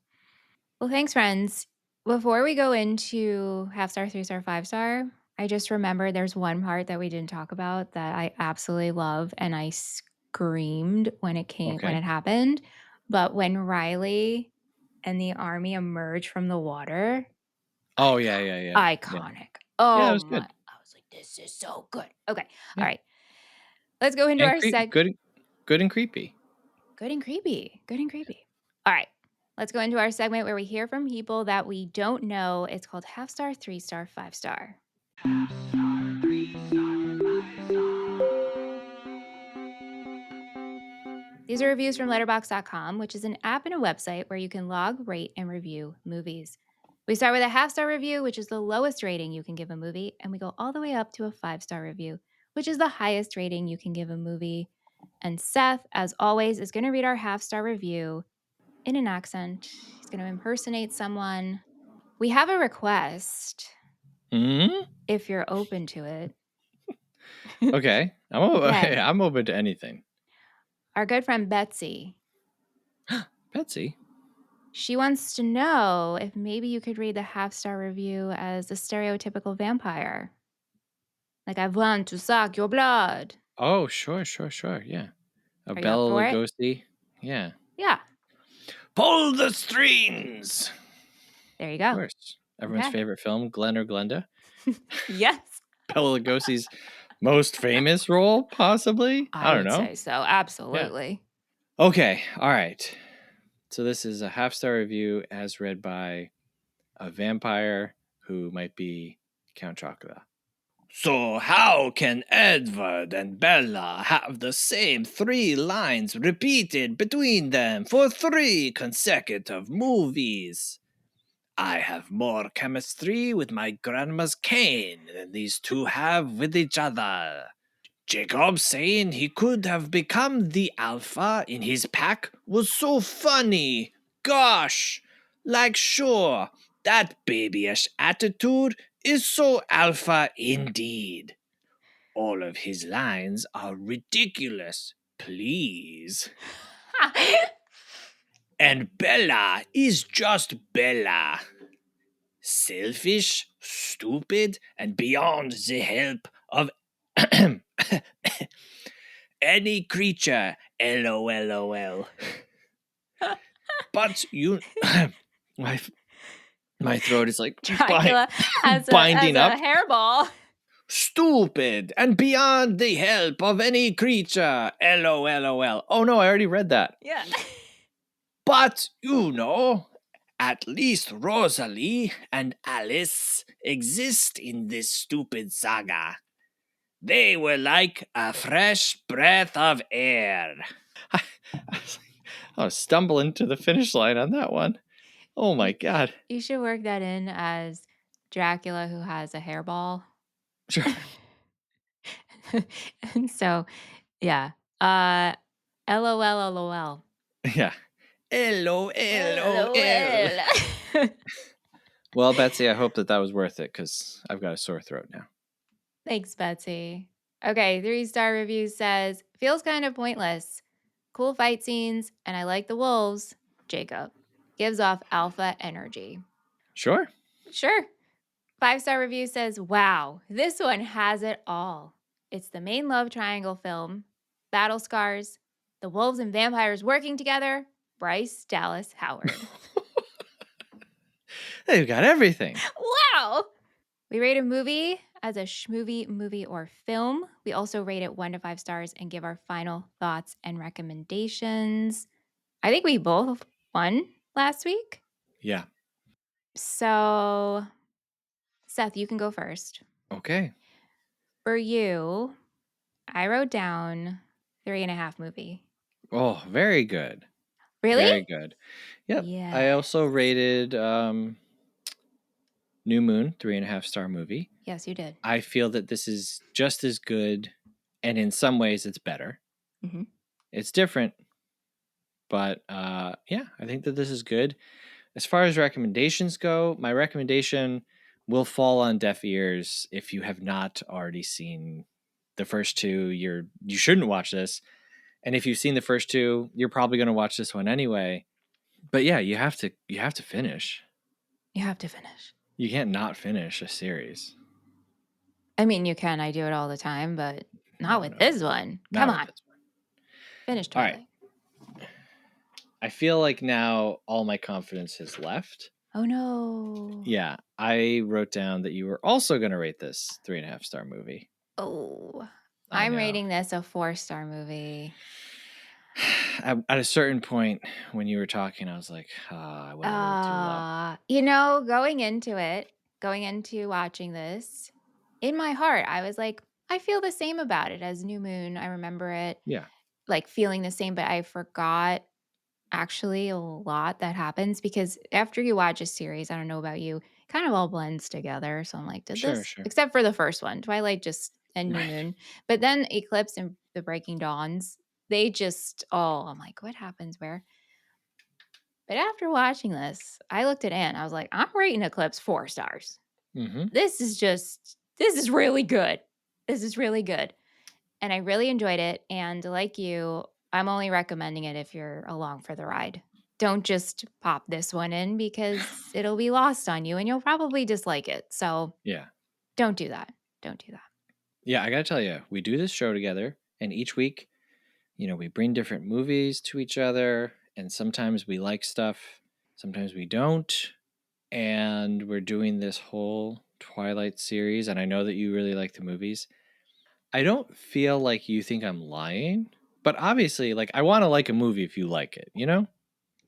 well, thanks, friends. Before we go into half star, 3-star, 5-star, I just remember there's one part that we didn't talk about that I absolutely love, and I screamed when it happened. But when Riley and the army emerge from the water, Oh yeah. iconic. Yeah. Oh Yeah, it was my! good. I was like, this is so good. Okay, Yeah. all right. Let's go into And our good and creepy. Good and creepy. Good and creepy. All right. Let's go into our segment where we hear from people that we don't know. It's called half star, 3-star, 5-star. Half star, 3-star, 5-star. User reviews from letterboxd.com, which is an app and a website where you can log, rate, and review movies. We start with a 5-star review, which is the lowest rating you can give a movie, and we go all the way up to a 5-star review, which is the highest rating you can give a movie. And Seth, as always, is going to read our 5-star review in an accent. He's going to impersonate someone. We have a request if you're open to it. Okay. Okay. I'm open to anything. Our good friend Betsy. Betsy? She wants to know if maybe you could read the 5-star review as a stereotypical vampire. Like, I want to suck your blood. Oh, sure. Yeah. A Are you up for Bela it? Lugosi. Yeah. Yeah. Pull the strings. There you Of go. course. Everyone's Okay. favorite film, Glenn or Glenda. Yes. Bela Lugosi's most famous role, possibly. I don't would know. say so. Absolutely. Okay. All right. So this is a 5-star review as read by a vampire who might be Count Chocula. So how can Edward and Bella have the same 3 lines repeated between them for 3 consecutive movies? I have more chemistry with my grandma's cane than these 2 have with each other. Jacob saying he could have become the alpha in his pack was so funny. Gosh! Like, sure, that babyish attitude is so alpha indeed. All of his lines are ridiculous, please. And Bella is just Bella. Selfish, stupid, and beyond the help of any creature. LOLOL. But you, my throat is like Dracula has binding a up. hairball. Stupid and beyond the help of any creature. LOLOL. Oh no, I already read that. Yeah. But you know, at least Rosalie and Alice exist in this stupid saga. They were like a fresh breath of air. I was stumbling to the finish line on that one. Oh my God. You should work that in as Dracula who has a hairball. Sure. And so, yeah. LOL. Yeah. LOL. Well, Betsy, I hope that was worth it because I've got a sore throat now. Thanks, Betsy. Okay, 3-star review says, feels kind of pointless. Cool fight scenes, and I like the wolves. Jacob. Gives off alpha energy. Sure. Sure. 5-star review says, wow, this one has it all. It's the main love triangle film, battle scars, the wolves and vampires working together, Bryce Dallas Howard. They've got everything. Wow. We rate a movie as a schmovie, movie, or film. We also rate it 1 to 5 stars and give our final thoughts and recommendations. I think we both won last week. Yeah. So, Seth, you can go first. Okay. For you, I wrote down 3.5 movie. Oh, very good. Really? Very good. Yep. Yeah. I also rated New Moon 3.5-star movie. Yes, you did. I feel that this is just as good, and in some ways it's better. Mhm. It's different, but yeah, I think that this is good. As far as recommendations go, my recommendation will fall on deaf ears if you have not already seen the first 2. You shouldn't watch this, and if you've seen the first 2, you're probably going to watch this one anyway. But yeah, you have to finish. You have to finish. You can't not finish a series. I mean, you can. I do it all the time, but not with this one. Come on. Finish Twilight. All right. I feel like now all my confidence has left. Oh, no. Yeah. I wrote down that you were also going to rate this 3.5-star movie. Oh, I I'm know. rating this a 4-star movie. At a certain point when you were talking, I was like, I went a little too low. Going into watching this, in my heart, I was like, I feel the same about it as New Moon. I remember it. Yeah. like feeling the same, but I forgot actually a lot that happens because after you watch a series, I don't know about you, kind of all blends together. So I'm like, did Sure, this, sure. except for the first one, Twilight just and New Right. Moon, but then Eclipse and the Breaking Dawns, they just, oh, I'm like, what happens where? But after watching this, I looked at Anne. I was like, I'm rating Eclipse 4 stars. Mm-hmm. This is really good. This is really good. And I really enjoyed it. And like you, I'm only recommending it if you're along for the ride. Don't just pop this one in because it'll be lost on you and you'll probably dislike it. So Yeah. don't do that. Don't do that. Yeah, I gotta tell you, we do this show together, and each week, we bring different movies to each other, and sometimes we like stuff, sometimes we don't. And we're doing this whole Twilight series, and I know that you really like the movies. I don't feel like you think I'm lying, but obviously, like, I want to like a movie if you like it, you know?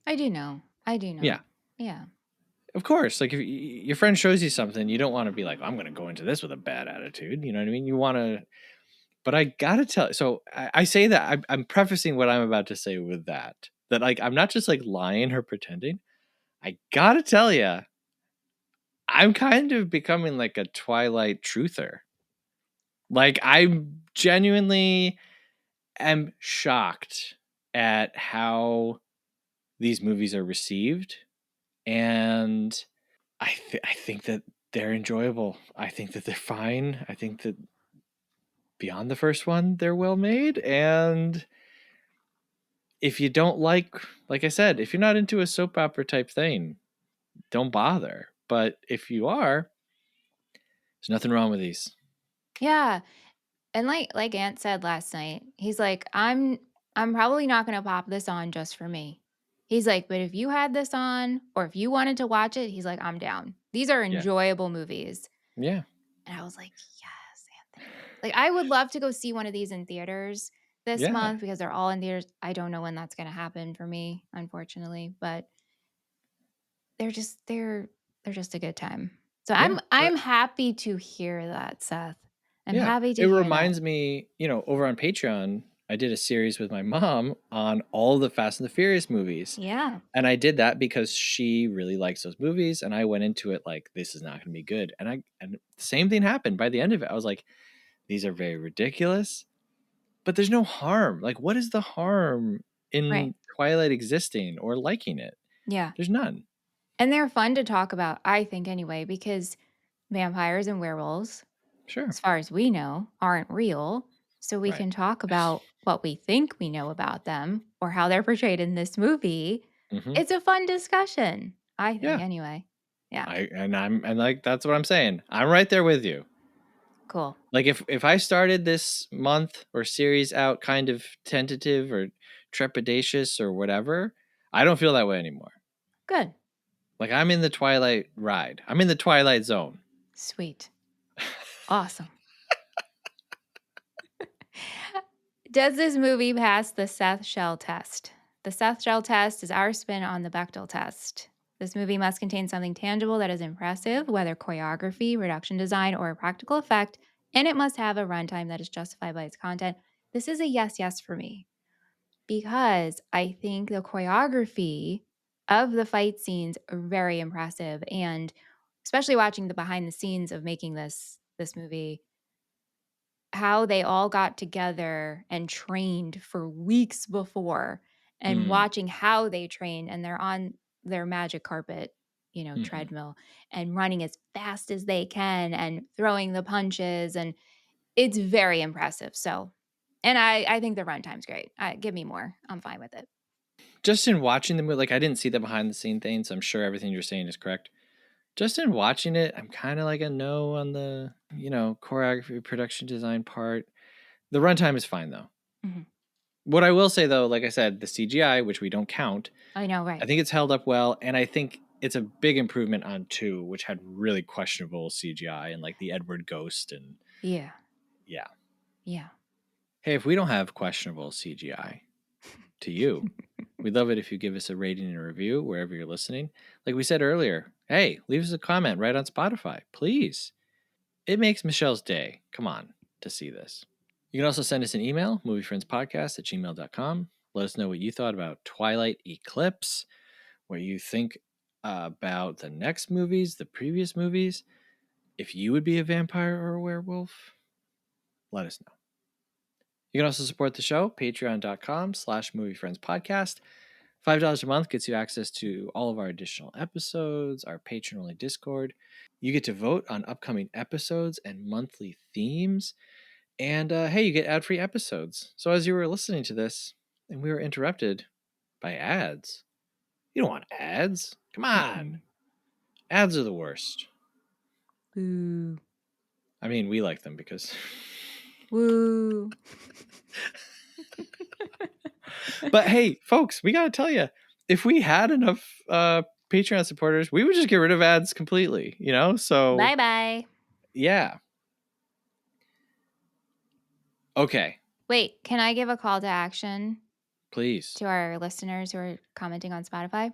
I do know. I do Yeah, know. Yeah. of course. Like, if your friend shows you something, you don't want to be like, I'm going to go into this with a bad attitude. You know what I mean? You want to, but I got to tell, so I say that I'm prefacing what I'm about to say with that like, I'm not just like lying or pretending. I got to tell you, I'm kind of becoming like a Twilight truther. Like, I genuinely am shocked at how these movies are received, and I think that they're enjoyable. I think that they're fine. I think that beyond the first one, they're well made. And if you don't like I said, if you're not into a soap opera type thing, don't bother. But if you are, there's nothing wrong with these. Yeah. And like Ant said last night, he's like, I'm probably not gonna pop this on just for me. He's like, but if you had this on or if you wanted to watch it, he's like, I'm down. These are Yeah. enjoyable movies. Yeah. And I was like, yes, Anthony. Like I would love to go see one of these in theaters this Yeah. month because they're all in theaters. I don't know when that's gonna happen for me, unfortunately, but they're just they're just a good time. So Yeah. I'm happy to hear that, Seth. I'm Yeah. happy to It hear that. reminds me, over on Patreon, I did a series with my mom on all the Fast and the Furious movies. Yeah. And I did that because she really likes those movies. And I went into it like, this is not going to be good. And the same thing happened by the end of it. I was like, these are very ridiculous, but there's no harm. Like, what is the harm Right. in Twilight existing or liking it? Yeah. There's none. And they're fun to talk about, I think, anyway, because vampires and werewolves, Sure. as far as we know, aren't real. So we Right. can talk about what we think we know about them or how they're portrayed in this movie. Hmm. It's a fun discussion, I think, Yeah. anyway. Yeah. And like, that's what I'm saying. I'm right there with you. Cool. Like, if I started this month or series out kind of tentative or trepidatious or whatever, I don't feel that way anymore. Good. Like, I'm in the Twilight ride. I'm in the Twilight zone. Sweet. Awesome. Does this movie pass the Seth Shell test? The Seth Shell test is our spin on the Bechdel test. This movie must contain something tangible that is impressive, whether choreography, production design, or a practical effect, and it must have a runtime that is justified by its content. This is a yes, yes for me because I think the choreography of the fight scenes are very impressive, and especially watching the behind the scenes of making this movie, how they all got together and trained for weeks before and Mm. watching how they train and they're on their magic carpet, Hmm. treadmill and running as fast as they can and throwing the punches and it's very impressive. So, and I think the runtime's great. Give me more. I'm fine with it. Just in watching the movie, like, I didn't see the behind the scene things. I'm sure everything you're saying is correct. Just in watching it, I'm kind of like a no on the, choreography, production design part. The runtime is fine, though. Mhm. What I will say, though, like I said, the CGI, which we don't count, I know, I right? think it's held up well, and I think it's a big improvement on 2, which had really questionable CGI and like the Edward ghost and Yeah. yeah. Yeah. Hey, if we don't have questionable CGI to you, we'd love it if you give us a rating and a review wherever you're listening. Like we said earlier, hey, leave us a comment right on Spotify, please. It makes Michelle's day. Come on, to see this. You can also send us an email, moviefriendspodcast@gmail.com. Let us know what you thought about Twilight Eclipse, what you think about the next movies, the previous movies. If you would be a vampire or a werewolf, let us know. You can also support the show, patreon.com/moviefriendspodcast. $5 a month gets you access to all of our additional episodes, our patron-only Discord. You get to vote on upcoming episodes and monthly themes. And hey, you get ad-free episodes. So as you were listening to this and we were interrupted by ads, you don't want ads. Come on. Ads are the worst. Woo. I mean, we like them because... Woo. But hey, folks, we got to tell you, if we had enough Patreon supporters, we would just get rid of ads completely, you know? So... Bye-bye. Yeah. Okay. Wait, can I give a call to action Please. to our listeners who are commenting on Spotify?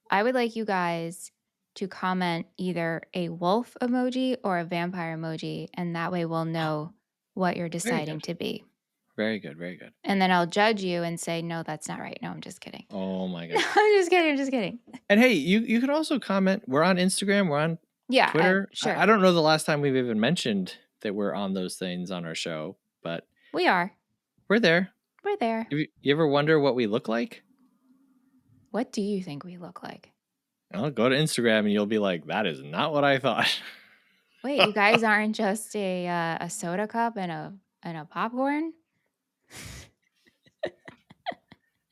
I would like you guys to comment either a wolf emoji or a vampire emoji, and that way we'll know what you're deciding to be. Very good, very good. And then I'll judge you and say, no, that's not right. No, I'm just kidding. Oh my God. I'm just kidding. And hey, you can also comment. We're on Instagram. We're on Twitter. Sure. I don't know the last time we've even mentioned that we're on those things on our show, but we are. We're there. We're there. You ever wonder what we look like? What do you think we look like? Well, go to Instagram and you'll be like, that is not what I thought. Wait, you guys aren't just a soda cup and a popcorn?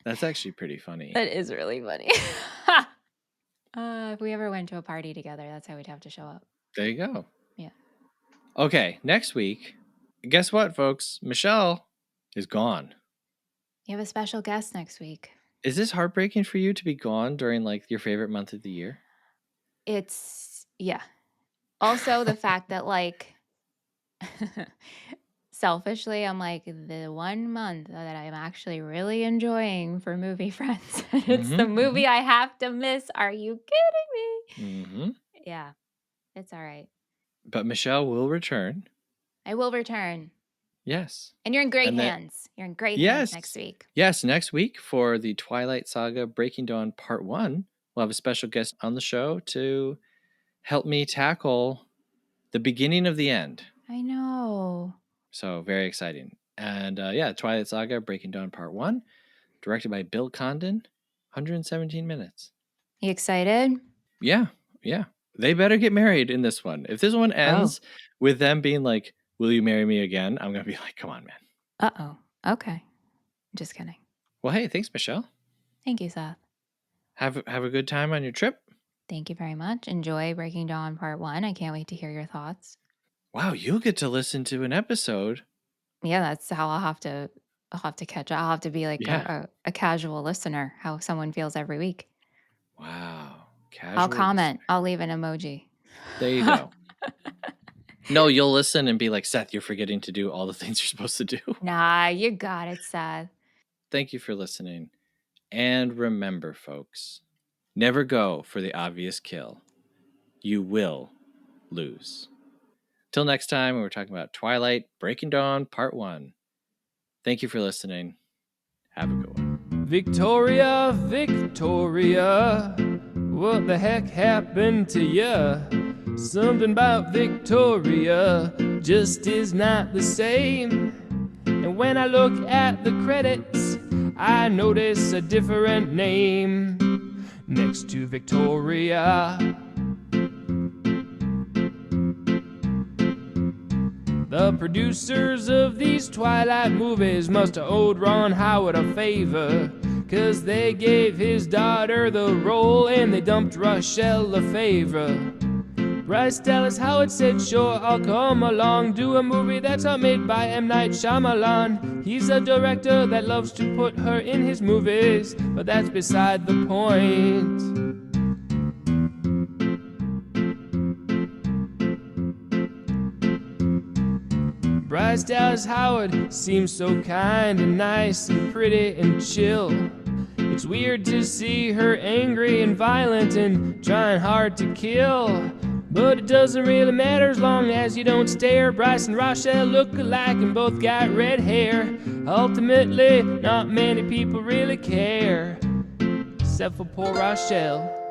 That's actually pretty funny. That is really funny. If we ever went to a party together, that's how we'd have to show up. There you go. Yeah. Okay, next week, guess what, folks? Michelle is gone. You have a special guest next week. Is this heartbreaking for you to be gone during like your favorite month of the year? Yeah. Also, the fact that like selfishly, I'm like the 1 month that I'm actually really enjoying for Movie Friends. It's the movie I have to miss. Are you kidding me? Yeah, it's all right. But Michelle will return. I will return. Yes. And you're in great hands. You're in great hands next week. Yes, next week for the Twilight Saga Breaking Dawn Part 1, we'll have a special guest on the show to help me tackle the beginning of the end. I know. So very exciting. And Twilight Saga Breaking Dawn Part 1, directed by Bill Condon, 117 minutes. You excited? Yeah. They better get married in this one. If this one ends with them being like, will you marry me again? I'm going to be like, come on, man. Uh-oh. Okay. Just kidding. Well, hey, thanks, Michelle. Thank you, Seth. Have a good time on your trip. Thank you very much. Enjoy Breaking Dawn Part 1. I can't wait to hear your thoughts. Wow, you'll get to listen to an episode. Yeah, that's how I'll have to catch up. I'll have to be like a casual listener, how someone feels every week. Wow. I'll comment. I'll leave an emoji. There you go. No, you'll listen and be like, Seth, you're forgetting to do all the things you're supposed to do. Nah, you got it, Seth. Thank you for listening. And remember, folks, never go for the obvious kill. You will lose. Till next time, we're talking about Twilight Breaking Dawn Part 1. Thank you for listening. Have a good one. Victoria, Victoria, what the heck happened to ya? Something about Victoria just is not the same. And when I look at the credits, I notice a different name next to Victoria. The producers of these Twilight movies must have owed Ron Howard a favor, 'cause they gave his daughter the role and they dumped Rachelle Lefevre. Bryce Dallas Howard said, sure, I'll come along, do a movie that's not made by M. Night Shyamalan. He's a director that loves to put her in his movies, but that's beside the point. Bryce Dallas Howard seems so kind and nice and pretty and chill. It's weird to see her angry and violent and trying hard to kill. But it doesn't really matter as long as you don't stare. Bryce and Rachelle look alike and both got red hair. Ultimately, not many people really care, except for poor Rachelle.